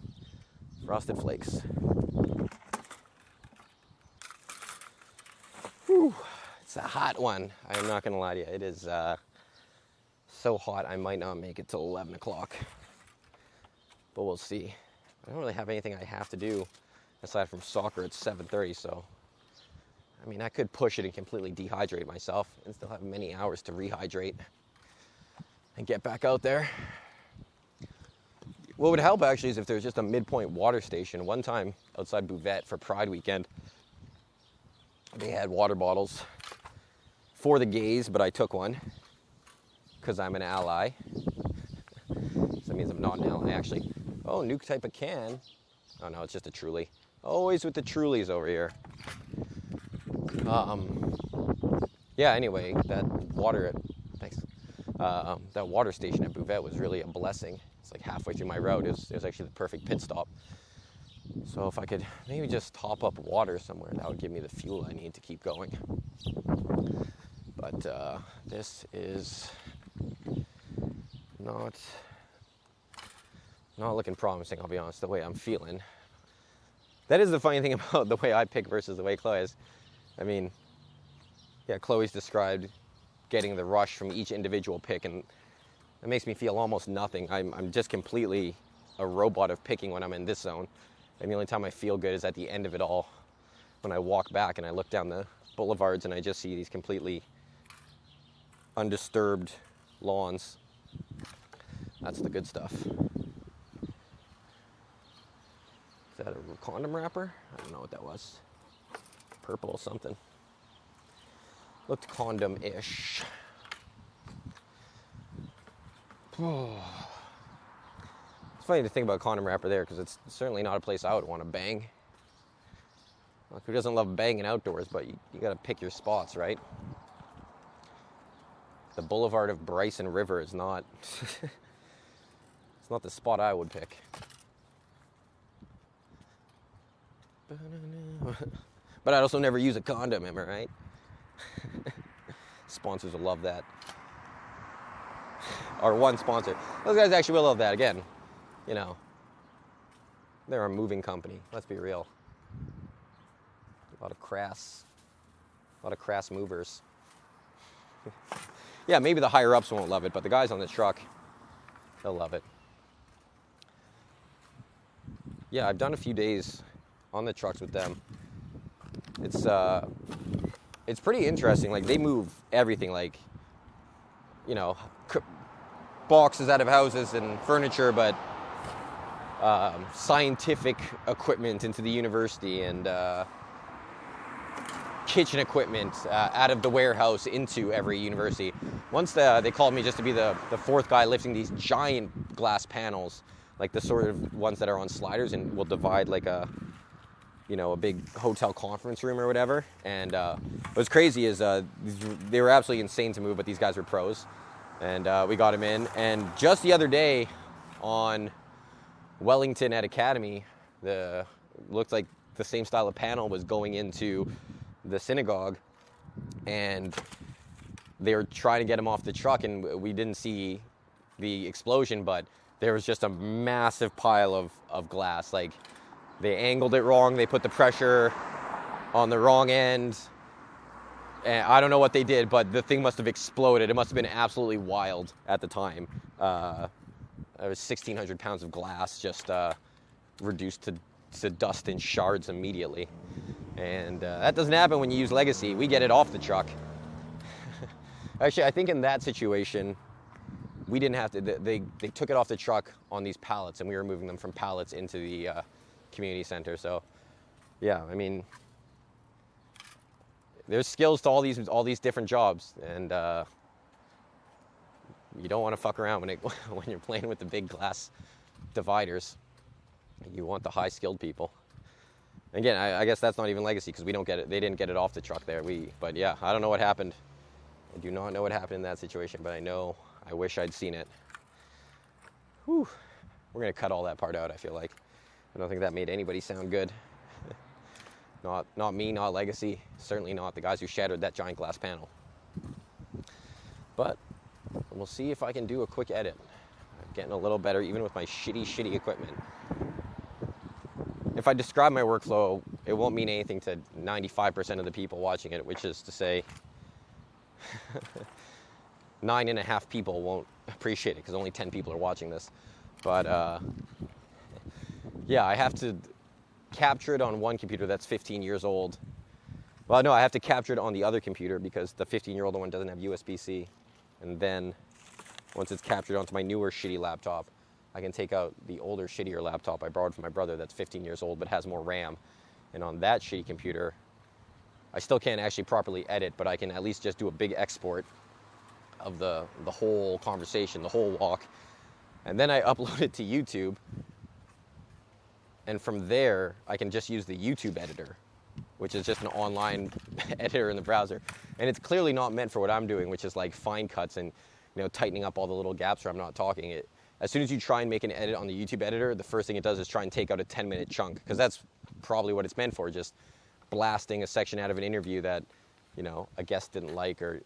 Frosted Flakes. Whew, it's a hot one. I'm not gonna lie to you. It is so hot I might not make it till 11 o'clock. But we'll see. I don't really have anything I have to do aside from soccer at 7:30, so I mean I could push it and completely dehydrate myself and still have many hours to rehydrate and get back out there. What would help actually is if there's just a midpoint water station. One time outside Buvette for Pride weekend, they had water bottles for the gays, but I took one because I'm an ally. So that means I'm not an ally actually. Oh, new type of can. Oh no, it's just a Truly. Always with the Trulies over here. Yeah, anyway, that water station at Buvette was really a blessing. It's like halfway through my route. It was actually the perfect pit stop. So if I could maybe just top up water somewhere, that would give me the fuel I need to keep going. But this is not looking promising, I'll be honest, the way I'm feeling. That is the funny thing about the way I pick versus the way Chloe is. I mean, yeah, Chloe's described getting the rush from each individual pick, and it makes me feel almost nothing. I'm just completely a robot of picking when I'm in this zone. And the only time I feel good is at the end of it all, when I walk back and I look down the boulevards and I just see these completely undisturbed lawns. That's the good stuff. Is that a condom wrapper? I don't know what that was. Purple something. Looked condom-ish. It's funny to think about condom wrapper there, because it's certainly not a place I would want to bang. Like, who doesn't love banging outdoors, but you got to pick your spots, right? The boulevard of Bryson River is not, it's not the spot I would pick. But I'd also never use a condom, am I right? Sponsors will love that. Our one sponsor. Those guys actually will love that. Again, you know, they're a moving company. Let's be real. A lot of crass movers. Yeah, maybe the higher ups won't love it, but the guys on the truck, they'll love it. Yeah, I've done a few days on the trucks with them. It's pretty interesting. Like, they move everything, like, you know, boxes out of houses and furniture, but scientific equipment into the university, and kitchen equipment out of the warehouse into every university. Once they called me just to be the fourth guy lifting these giant glass panels, like the sort of ones that are on sliders and will divide like a big hotel conference room or whatever. And what's crazy is they were absolutely insane to move, but these guys were pros. And we got them in. And just the other day on Wellington at Academy, looked like the same style of panel was going into the synagogue, and they were trying to get him off the truck, and we didn't see the explosion, but there was just a massive pile of glass. Like, they angled it wrong, they put the pressure on the wrong end, and I don't know what they did, but the thing must have exploded. It must have been absolutely wild at the time. It was 1,600 pounds of glass just reduced to dust and shards immediately. And that doesn't happen when you use Legacy. We get it off the truck. Actually, I think in that situation, we didn't have to. They took it off the truck on these pallets, and we were moving them from pallets into the community center. So, yeah, I mean, there's skills to all these different jobs, and you don't want to fuck around when you're playing with the big glass dividers. You want the high-skilled people. Again, I guess that's not even Legacy, because we don't get it. They didn't get it off the truck there. But yeah, I don't know what happened. I do not know what happened in that situation, but I wish I'd seen it. Whew. We're gonna cut all that part out, I feel like. I don't think that made anybody sound good. Not me, not Legacy, certainly not the guys who shattered that giant glass panel. But we'll see if I can do a quick edit. I'm getting a little better, even with my shitty equipment. If I describe my workflow, it won't mean anything to 95% of the people watching it, which is to say 9.5 people won't appreciate it, because only 10 people are watching this. But yeah, I have to capture it on one computer that's 15 years old. Well, no, I have to capture it on the other computer, because the 15-year-old one doesn't have USB-C. And then once it's captured onto my newer shitty laptop, I can take out the older, shittier laptop I borrowed from my brother that's 15 years old but has more RAM. And on that shitty computer, I still can't actually properly edit, but I can at least just do a big export of the whole conversation, the whole walk. And then I upload it to YouTube. And from there, I can just use the YouTube editor, which is just an online editor in the browser. And it's clearly not meant for what I'm doing, which is like fine cuts and tightening up all the little gaps where I'm not talking. as soon as you try and make an edit on the YouTube editor, the first thing it does is try and take out a 10-minute chunk, because that's probably what it's meant for, just blasting a section out of an interview that, you know, a guest didn't like or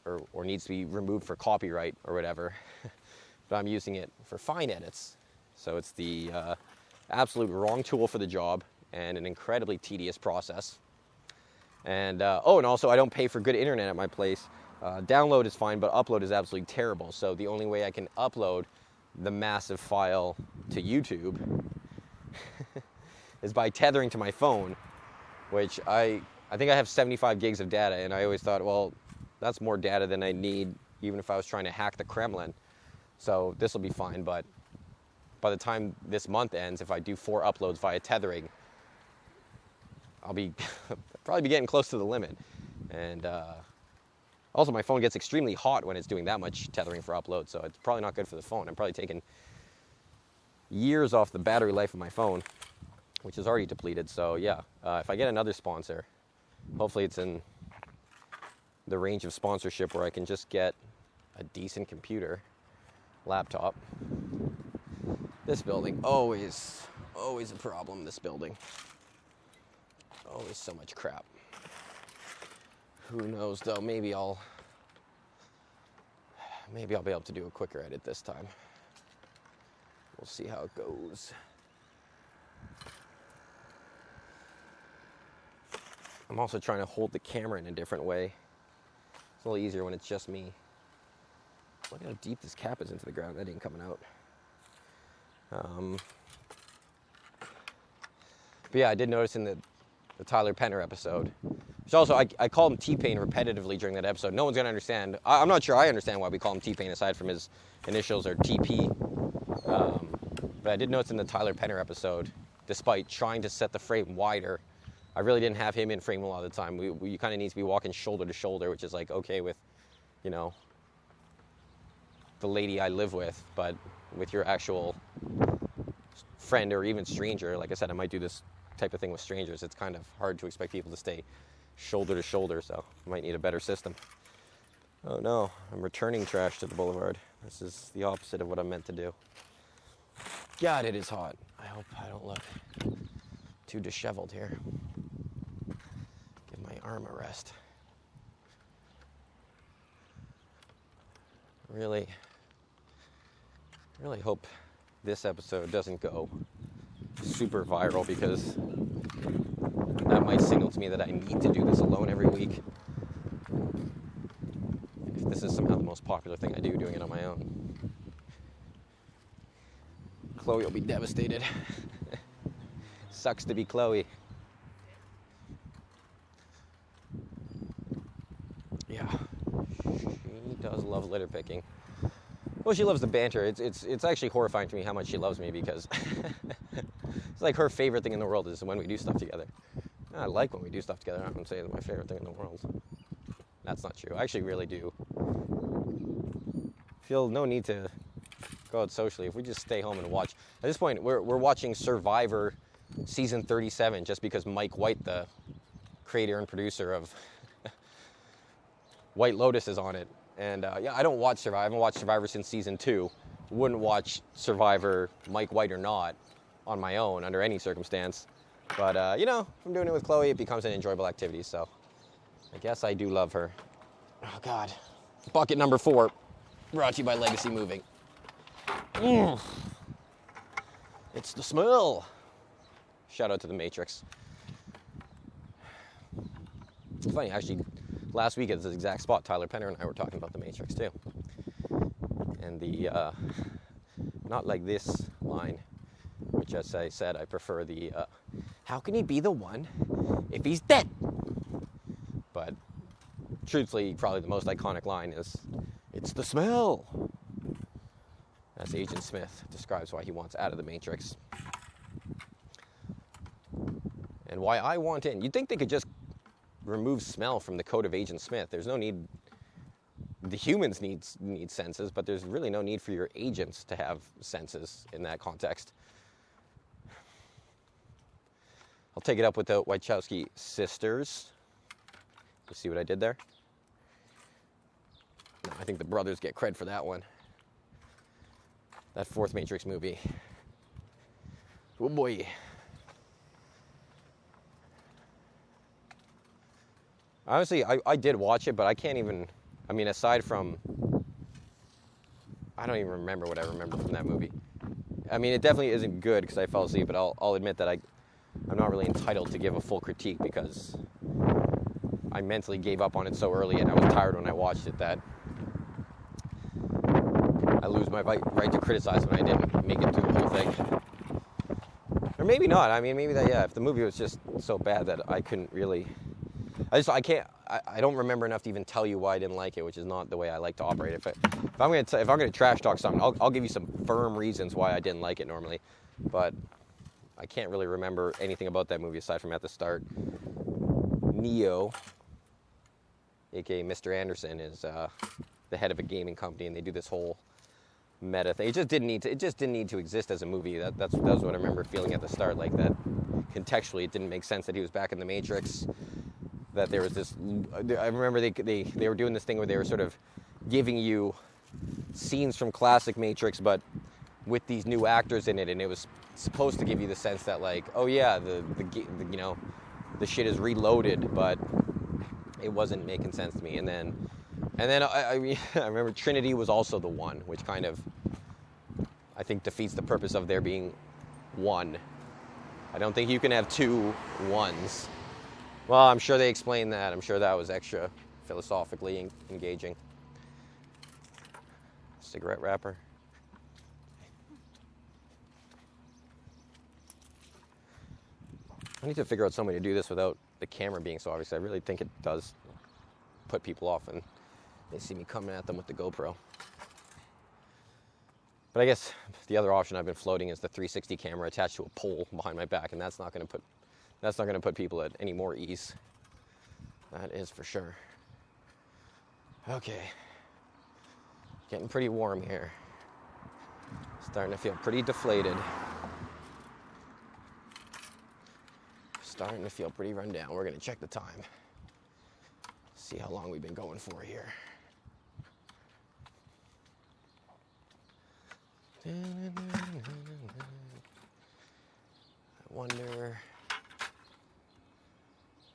needs to be removed for copyright or whatever. But I'm using it for fine edits. So it's the absolute wrong tool for the job and an incredibly tedious process. And oh, and also I don't pay for good internet at my place. Download is fine, but upload is absolutely terrible. So the only way I can upload the massive file to YouTube is by tethering to my phone, which I think I have 75 gigs of data, and I always thought, well, that's more data than I need even if I was trying to hack the Kremlin. So this will be fine, but by the time this month ends, if I do 4 uploads via tethering, I'll be probably be getting close to the limit. And also my phone gets extremely hot when it's doing that much tethering for upload, so it's probably not good for the phone. I'm probably taking years off the battery life of my phone, which is already depleted. So yeah, if I get another sponsor, hopefully it's in the range of sponsorship where I can just get a decent computer, laptop. This building, always a problem, this building. Always so much crap. Who knows though, maybe I'll be able to do a quicker edit this time. We'll see how it goes. I'm also trying to hold the camera in a different way. It's a little easier when it's just me. Look how deep this cap is into the ground. That ain't coming out. But yeah, I did notice in the Tyler Penner episode, which also I call him T-Pain repetitively during that episode. No one's gonna understand. I'm not sure I understand why we call him T-Pain aside from his initials are TP. But I did notice in the Tyler Penner episode, despite trying to set the frame wider, I really didn't have him in frame a lot of the time. You kind of need to be walking shoulder to shoulder, which is like okay with, you know, the lady I live with, but with your actual friend or even stranger, like I said, I might do this type of thing with strangers. It's kind of hard to expect people to stay shoulder to shoulder, so I might need a better system. Oh no, I'm returning trash to the boulevard. This is the opposite of what I'm meant to do. God, it is hot. I hope I don't look too disheveled here. Give my arm a rest. Really hope this episode doesn't go super viral, because that might signal to me that I need to do this alone every week. If this is somehow the most popular thing I do, doing it on my own. Chloe will be devastated. Sucks to be Chloe. Yeah, she does love litter picking. Well, she loves the banter. It's actually horrifying to me how much she loves me, because it's like her favorite thing in the world is when we do stuff together. I like when we do stuff together. I wouldn't say it's my favorite thing in the world. That's not true. I actually really do. Feel no need to go out socially. If we just stay home and watch. At this point, we're watching Survivor season 37 just because Mike White, the creator and producer of White Lotus, is on it. And yeah, I don't watch Survivor. I haven't watched Survivor since season 2. Wouldn't watch Survivor, Mike White or not, on my own under any circumstance. But you know, if I'm doing it with Chloe, it becomes an enjoyable activity. So I guess I do love her. Oh God, bucket number 4, brought to you by Legacy Moving. It's the smell. Shout out to the Matrix. It's funny, actually. Last week at this exact spot, Tyler Penner and I were talking about the Matrix too. And the not like this line, which, as I said, I prefer the how can he be the one if he's dead? But truthfully, probably the most iconic line is, it's the smell. As Agent Smith describes why he wants out of the Matrix. And why I want in. You'd think they could just remove smell from the code of Agent Smith. There's no need. The humans need senses, but there's really no need for your agents to have senses in that context. I'll take it up with the Wachowski sisters. You see what I did there? No, I think the brothers get cred for that one. That fourth Matrix movie. Oh boy. Honestly, I did watch it, but I can't even, I mean, aside from, I don't even remember what I remember from that movie. I mean, it definitely isn't good because I fell asleep, but I'll admit that I'm not really entitled to give a full critique because I mentally gave up on it so early and I was tired when I watched it that I lose my right to criticize when I didn't make it through the whole thing. Or maybe not. I mean, maybe that, yeah, if the movie was just so bad that I couldn't really, I don't remember enough to even tell you why I didn't like it, which is not the way I like to operate. If I'm gonna trash talk something, I'll give you some firm reasons why I didn't like it normally, but I can't really remember anything about that movie aside from at the start. Neo, aka Mr. Anderson, is the head of a gaming company, and they do this whole meta thing. It just didn't need to exist as a movie. That's what I remember feeling at the start, like that. Contextually, it didn't make sense that he was back in the Matrix. That there was this, I remember they were doing this thing where they were sort of giving you scenes from classic Matrix, but with these new actors in it, and it was supposed to give you the sense that, like, oh yeah, the you know, the shit is reloaded, but it wasn't making sense to me. And then I mean, I remember Trinity was also the one, which kind of, I think, defeats the purpose of there being one. I don't think you can have two ones. Well, I'm sure they explained that. I'm sure that was extra philosophically engaging. Cigarette wrapper. I need to figure out some way to do this without the camera being so obvious. I really think it does put people off when they see me coming at them with the GoPro. But I guess the other option I've been floating is the 360 camera attached to a pole behind my back, and that's not going to put people at any more ease. That is for sure. Okay. Getting pretty warm here. Starting to feel pretty deflated. Starting to feel pretty run down. We're going to check the time. See how long we've been going for here. I wonder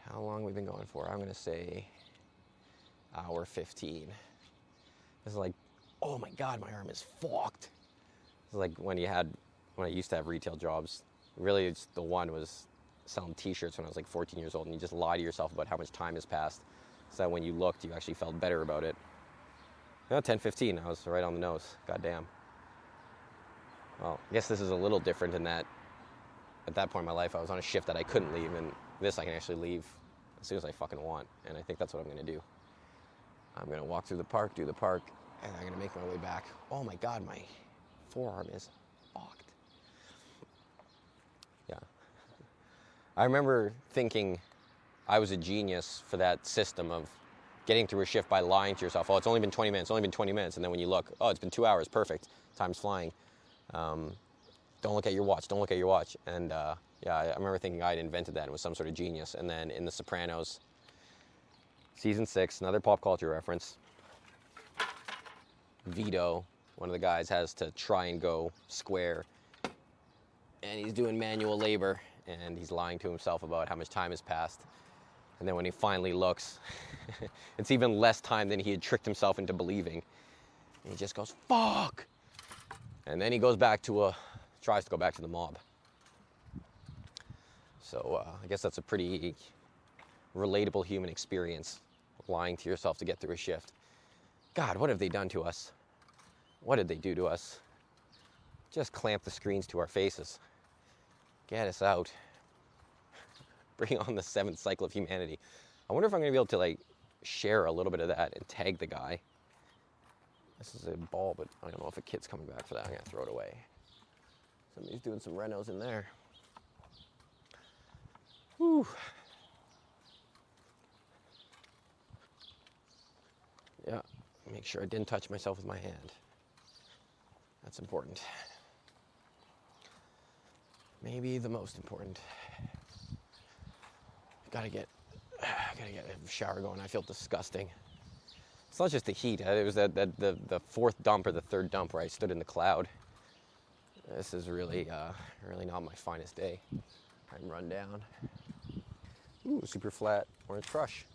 how long we've been going for. I'm going to say hour 15. It's like, oh my God, my arm is fucked. It's like when I used to have retail jobs. Really, it's the one was selling t-shirts when I was like 14 years old, and you just lie to yourself about how much time has passed so that when you looked, you actually felt better about it. 10:15, I was right on the nose. Goddamn. Well, I guess this is a little different in that at that point in my life, I was on a shift that I couldn't leave, and this I can actually leave as soon as I fucking want, and I think that's what I'm going to do. I'm going to walk through the park, do the park, and I'm going to make my way back. Oh my God, my forearm is fucked. Yeah. I remember thinking I was a genius for that system of getting through a shift by lying to yourself. Oh, it's only been 20 minutes, only been 20 minutes. And then when you look, oh, it's been 2 hours, perfect. Time's flying. Don't look at your watch, don't look at your watch. And yeah, I remember thinking I'd invented that and was some sort of genius. And then in The Sopranos, season 6, another pop culture reference, Vito, one of the guys, has to try and go square. And he's doing manual labor, and he's lying to himself about how much time has passed. And then when he finally looks, it's even less time than he had tricked himself into believing. And he just goes, fuck! And then he goes back to tries to go back to the mob. So I guess that's a pretty relatable human experience, lying to yourself to get through a shift. God, what have they done to us? What did they do to us? Just clamp the screens to our faces. Get us out. Bring on the 7th cycle of humanity. I wonder if I'm going to be able to like share a little bit of that and tag the guy. This is a ball, but I don't know if a kid's coming back for that. I'm going to throw it away. Somebody's doing some renos in there. Whew. Yeah, make sure I didn't touch myself with my hand. That's important. Maybe the most important. Gotta get a shower going. I feel disgusting. It's not just the heat. It was the fourth dump or the third dump where I stood in the cloud. This is really, really not my finest day. I'm run down. Ooh, super flat orange crush.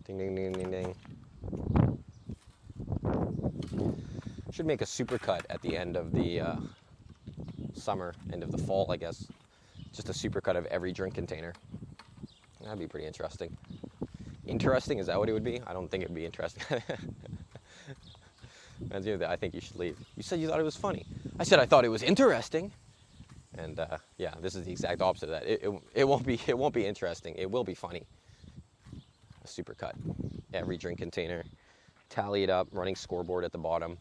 Ding, ding, ding, ding, ding. Should make a super cut at the end of the summer, end of the fall, I guess. Just a super cut of every drink container. That'd be pretty interesting. Interesting, is that what it would be? I don't think it'd be interesting. I think you should leave. You said you thought it was funny. I said I thought it was interesting. And yeah, this is the exact opposite of that. It won't be interesting. It will be funny. A super cut. Every drink container. Tally it up, running scoreboard at the bottom.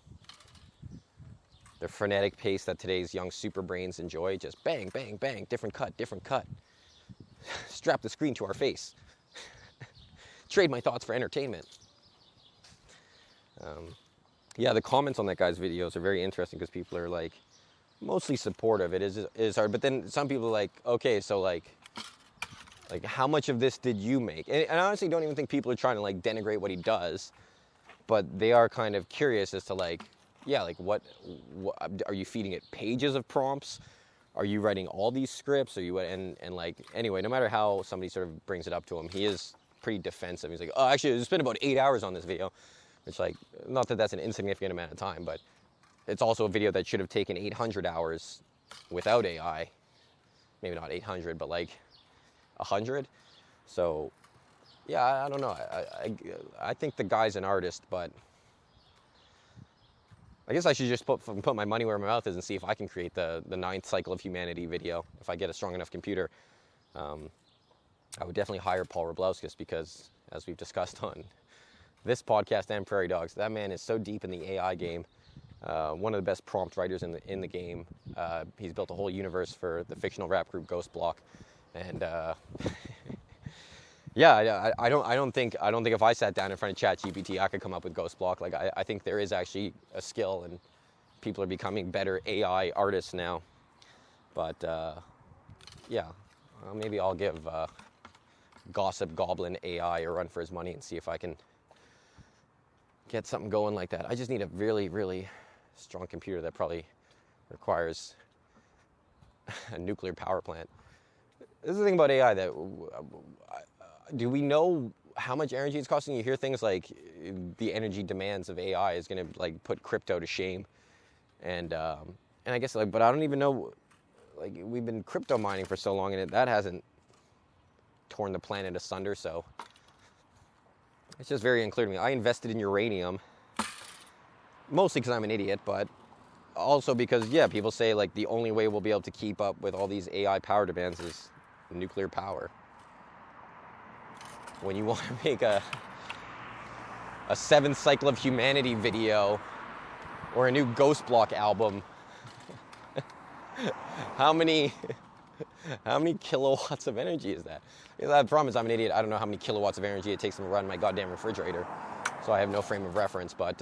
The frenetic pace that today's young super brains enjoy. Just bang, bang, bang, different cut, different cut. Strap the screen to our face. Trade my thoughts for entertainment. Yeah, the comments on that guy's videos are very interesting because people are like mostly supportive. It is hard, but then some people are like, okay, so like how much of this did you make? And I honestly don't even think people are trying to like denigrate what he does, but they are kind of curious as to like, yeah, like what are you feeding it pages of prompts? Are you writing all these scripts? Are you and like anyway, no matter how somebody sort of brings it up to him, he is pretty defensive. He's like, oh, actually, I spent about 8 hours on this video, which like, not that that's an insignificant amount of time, but it's also a video that should have taken 800 hours without AI. Maybe not 800, but like 100. So yeah, I don't know. I think the guy's an artist, but I guess I should just put my money where my mouth is and see if I can create the 9th Cycle of Humanity video. If I get a strong enough computer, I would definitely hire Paul Rablauskas because, as we've discussed on this podcast and Prairie Dogs, that man is so deep in the AI game. One of the best prompt writers in the game. He's built a whole universe for the fictional rap group Ghost Block, and yeah, I don't think if I sat down in front of ChatGPT I could come up with Ghost Block. Like I think there is actually a skill, and people are becoming better AI artists now. But yeah, maybe I'll give Gossip Goblin AI a run for his money and see if I can get something going like that. I just need a really, really strong computer that probably requires a nuclear power plant. This is the thing about AI that do we know how much energy it's costing? You hear things like the energy demands of AI is going to like put crypto to shame, and I guess like, but I don't even know. Like we've been crypto mining for so long, and that hasn't torn the planet asunder. So it's just very unclear to me. I invested in uranium mostly because I'm an idiot, but also because yeah, people say like the only way we'll be able to keep up with all these AI power demands is nuclear power. When you want to make a 7th Cycle of Humanity video or a new Ghost Block album, how many kilowatts of energy is that? Because I promise I'm an idiot. I don't know how many kilowatts of energy it takes to run my goddamn refrigerator, so I have no frame of reference. But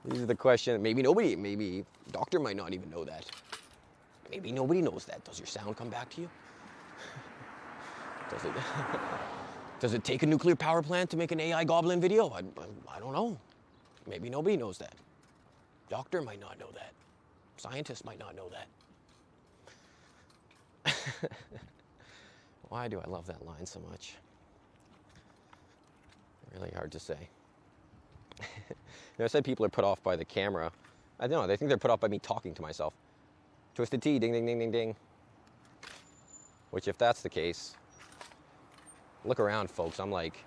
these are the questions. Maybe Doctor might not even know that. Maybe nobody knows that. Does your sound come back to you? Does it take a nuclear power plant to make an AI goblin video? I don't know. Maybe nobody knows that. Doctor might not know that. Scientists might not know that. Why do I love that line so much? Really hard to say. I said people are put off by the camera. I don't know. They think they're put off by me talking to myself. Twisted Tea, ding, ding, ding, ding, ding. Which, if that's the case, look around, folks. I'm like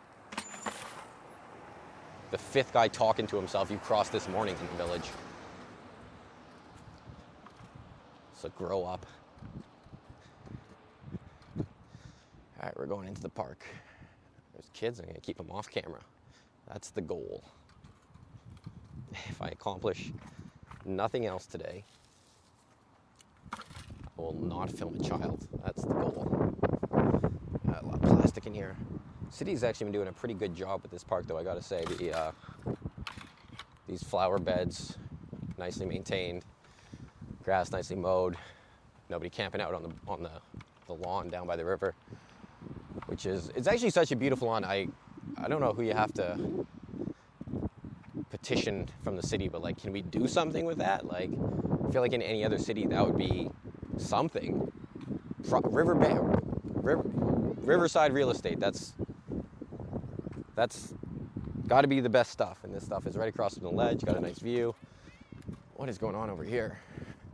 the 5th guy talking to himself you've crossed this morning in the village. So grow up. All right, we're going into the park. There's kids. I'm going to keep them off camera. That's the goal. If I accomplish nothing else today, I will not film a child. That's the goal. Got a lot of plastic in here. City's actually been doing a pretty good job with this park, though, I gotta say. These flower beds, nicely maintained, grass nicely mowed, nobody camping out on the lawn down by the river, which is, it's actually such a beautiful lawn. I don't know who you have to petition from the city, but like, can we do something with that? Like, I feel like in any other city that would be something. Riverside real estate, that's got to be the best stuff, and this stuff is right across from the ledge, got a nice view. What is going on over here?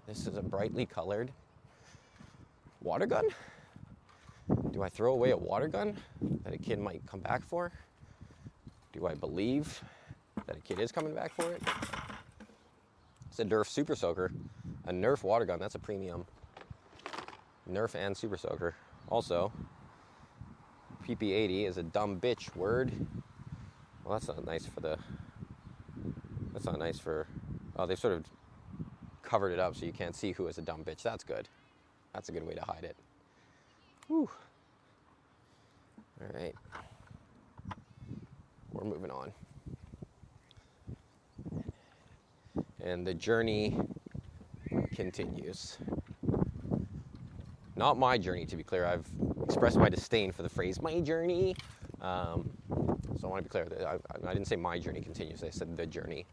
This is a brightly colored water gun. Do I throw away a water gun that a kid might come back for? Do I believe that a kid is coming back for it? It's a Nerf Super Soaker. A Nerf water gun, that's a premium. Nerf and Super Soaker. Also, PP80 is a dumb bitch word. Well, that's not nice for the... That's not nice for... Oh, they've sort of covered it up so you can't see who is a dumb bitch. That's good. That's a good way to hide it. Whew. All right. We're moving on. And the journey continues. Not my journey, to be clear. I've expressed my disdain for the phrase, my journey. So I want to be clear that I didn't say my journey continues. I said the journey.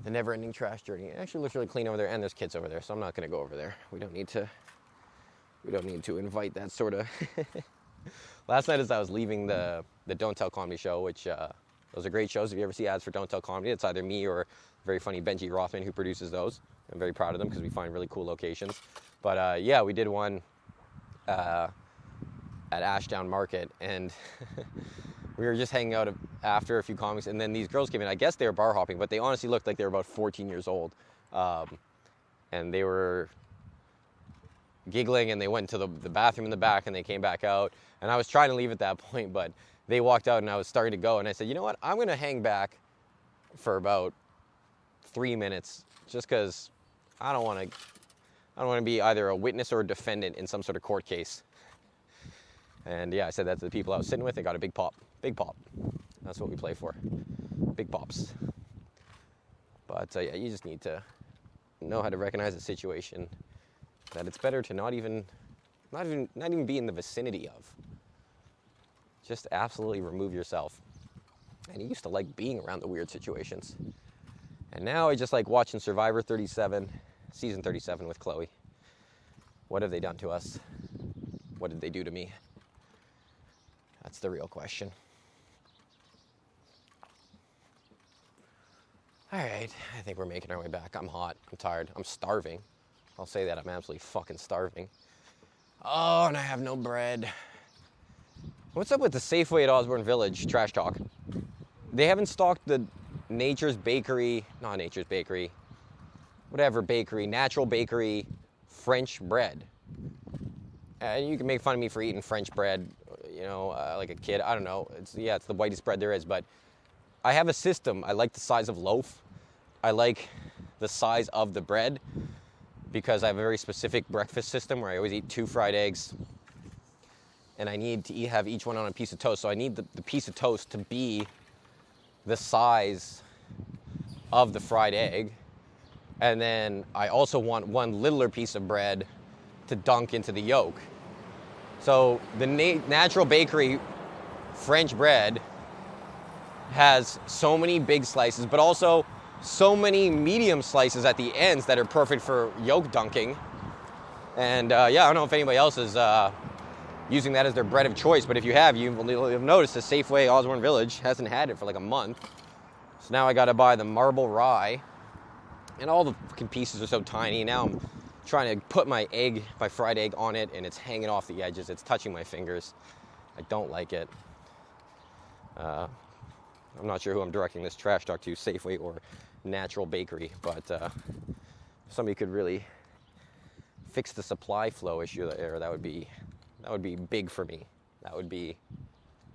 The never-ending trash journey. It actually looks really clean over there, and there's kids over there, so I'm not going to go over there. We don't need to invite that sort of... Last night as I was leaving the Don't Tell Comedy show, which those are great shows. If you ever see ads for Don't Tell Comedy, it's either me or very funny Benji Rothman who produces those. I'm very proud of them because we find really cool locations. But yeah, we did one at Ashdown Market, and we were just hanging out after a few comics, and then these girls came in. I guess they were bar hopping, but they honestly looked like they were about 14 years old. And they were giggling, and they went to the bathroom in the back, and they came back out. And I was trying to leave at that point, but they walked out, and I was starting to go. And I said, you know what? I'm going to hang back for about 3 minutes, just because I don't want to be either a witness or a defendant in some sort of court case. And yeah, I said that to the people I was sitting with. They got a big pop. Big pop. That's what we play for. Big pops. But yeah, you just need to know how to recognize a situation that it's better to not even be in the vicinity of. Just absolutely remove yourself. And I used to like being around the weird situations. And now I just like watching Survivor 37, season 37 with Chloe. What have they done to us? What did they do to me? That's the real question. All right, I think we're making our way back. I'm hot, I'm tired, I'm starving. I'll say that, I'm absolutely fucking starving. Oh, and I have no bread. What's up with the Safeway at Osborne Village trash talk? They haven't stocked the Natural Bakery, Natural Bakery French bread. And you can make fun of me for eating French bread, you know, like a kid. I don't know. It's the whitest bread there is, but I have a system. I like the size of loaf. I like the size of the bread because I have a very specific breakfast system where I always eat 2 fried eggs, and I need to have each one on a piece of toast. So I need the piece of toast to be the size of the fried egg. And then I also want one littler piece of bread to dunk into the yolk. So the Natural Bakery French bread has so many big slices, but also so many medium slices at the ends that are perfect for yolk dunking. And yeah, I don't know if anybody else is using that as their bread of choice, but if you have, you'll notice the Safeway Osborne Village hasn't had it for like a month. So now I gotta buy the marble rye, and all the fucking pieces are so tiny. Now I'm trying to put my fried egg on it, and it's hanging off the edges. It's touching my fingers. I don't like it. I'm not sure who I'm directing this trash talk to, Safeway or Natural Bakery, but if somebody could really fix the supply flow issue there, that would be big for me. That would be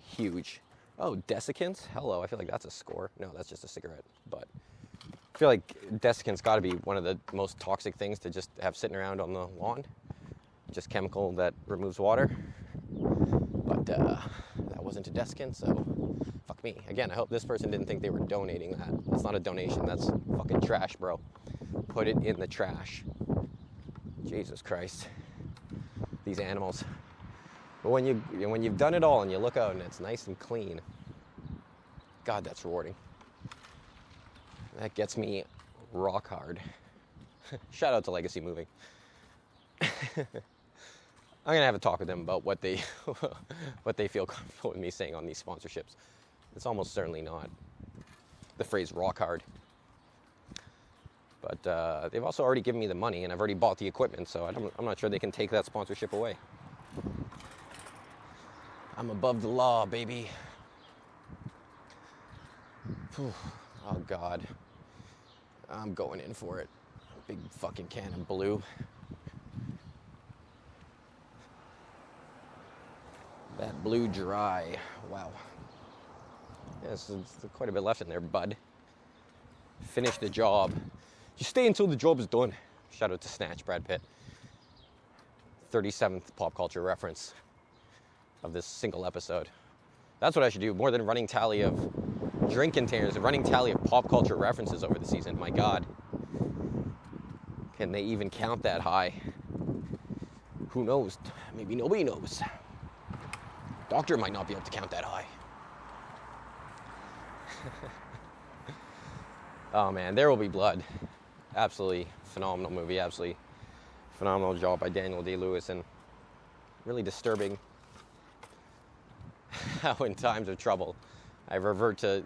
huge. Oh, desiccants? Hello, I feel like that's a score. No, that's just a cigarette, but I feel like desiccants got to be one of the most toxic things to just have sitting around on the lawn. Just chemical that removes water. But that wasn't a desiccant, so fuck me. Again, I hope this person didn't think they were donating that. That's not a donation, that's fucking trash, bro. Put it in the trash. Jesus Christ. These animals. But when you've done it all and you look out and it's nice and clean, God, that's rewarding. That gets me rock hard. Shout out to Legacy Moving. I'm gonna have a talk with them about what they feel comfortable with me saying on these sponsorships. It's almost certainly not the phrase rock hard. But they've also already given me the money, and I've already bought the equipment, so I'm not sure they can take that sponsorship away. I'm above the law, baby. Whew. Oh God, I'm going in for it. Big fucking can of blue. That blue dry. Wow. Yes, there's quite a bit left in there, bud. Finish the job. You stay until the job is done. Shout out to Snatch, Brad Pitt. 37th pop culture reference of this single episode. That's what I should do, more than running tally of drink containers, a running tally of pop culture references over the season. My God. Can they even count that high? Who knows? Maybe nobody knows. Doctor might not be able to count that high. Oh man, There Will Be Blood. Absolutely phenomenal movie, absolutely phenomenal job by Daniel Day-Lewis, and really disturbing how in times of trouble I revert to,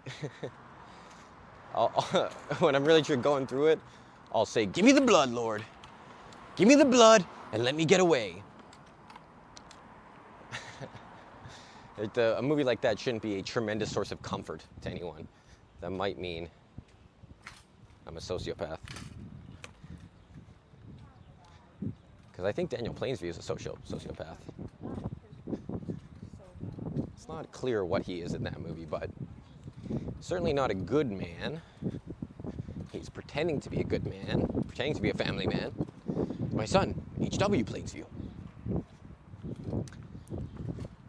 when I'm really going through it, I'll say, "Give me the blood, Lord. Give me the blood and let me get away." A movie like that shouldn't be a tremendous source of comfort to anyone. That might mean I'm a sociopath. Because I think Daniel Plainsview is a sociopath. It's not clear what he is in that movie, but certainly not a good man. He's pretending to be a good man, pretending to be a family man. My son, H.W. Plainsview.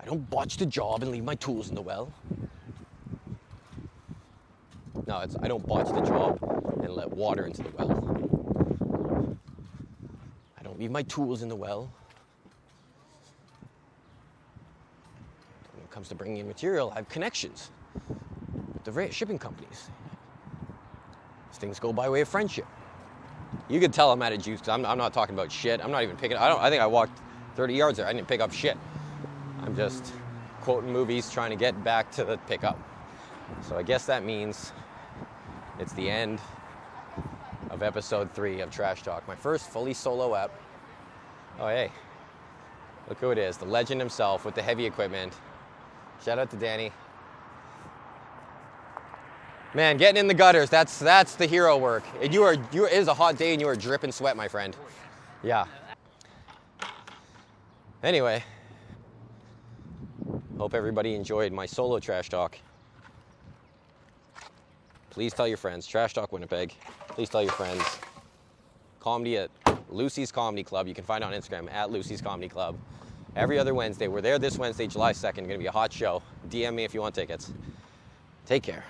I don't botch the job and leave my tools in the well. No, it's I don't botch the job and let water into the well. I don't leave my tools in the well. When it comes to bringing in material, I have connections with the various shipping companies. These things go by way of friendship. You can tell I'm out of juice because I'm not talking about shit. I'm not even picking. I think I walked 30 yards there. I didn't pick up shit. I'm just quoting movies, trying to get back to the pickup. So I guess that means it's the end of episode 3 of Trash Talk, my first fully solo ep. Oh hey, look who it is, the legend himself with the heavy equipment. Shout out to Danny. Man, getting in the gutters, that's the hero work. And it is a hot day and you are dripping sweat, my friend. Yeah. Anyway, hope everybody enjoyed my solo Trash Talk. Please tell your friends. Trash Talk Winnipeg. Please tell your friends. Comedy at Lucy's Comedy Club. You can find it on Instagram at Lucy's Comedy Club. Every other Wednesday. We're there this Wednesday, July 2nd. Going to be a hot show. DM me if you want tickets. Take care.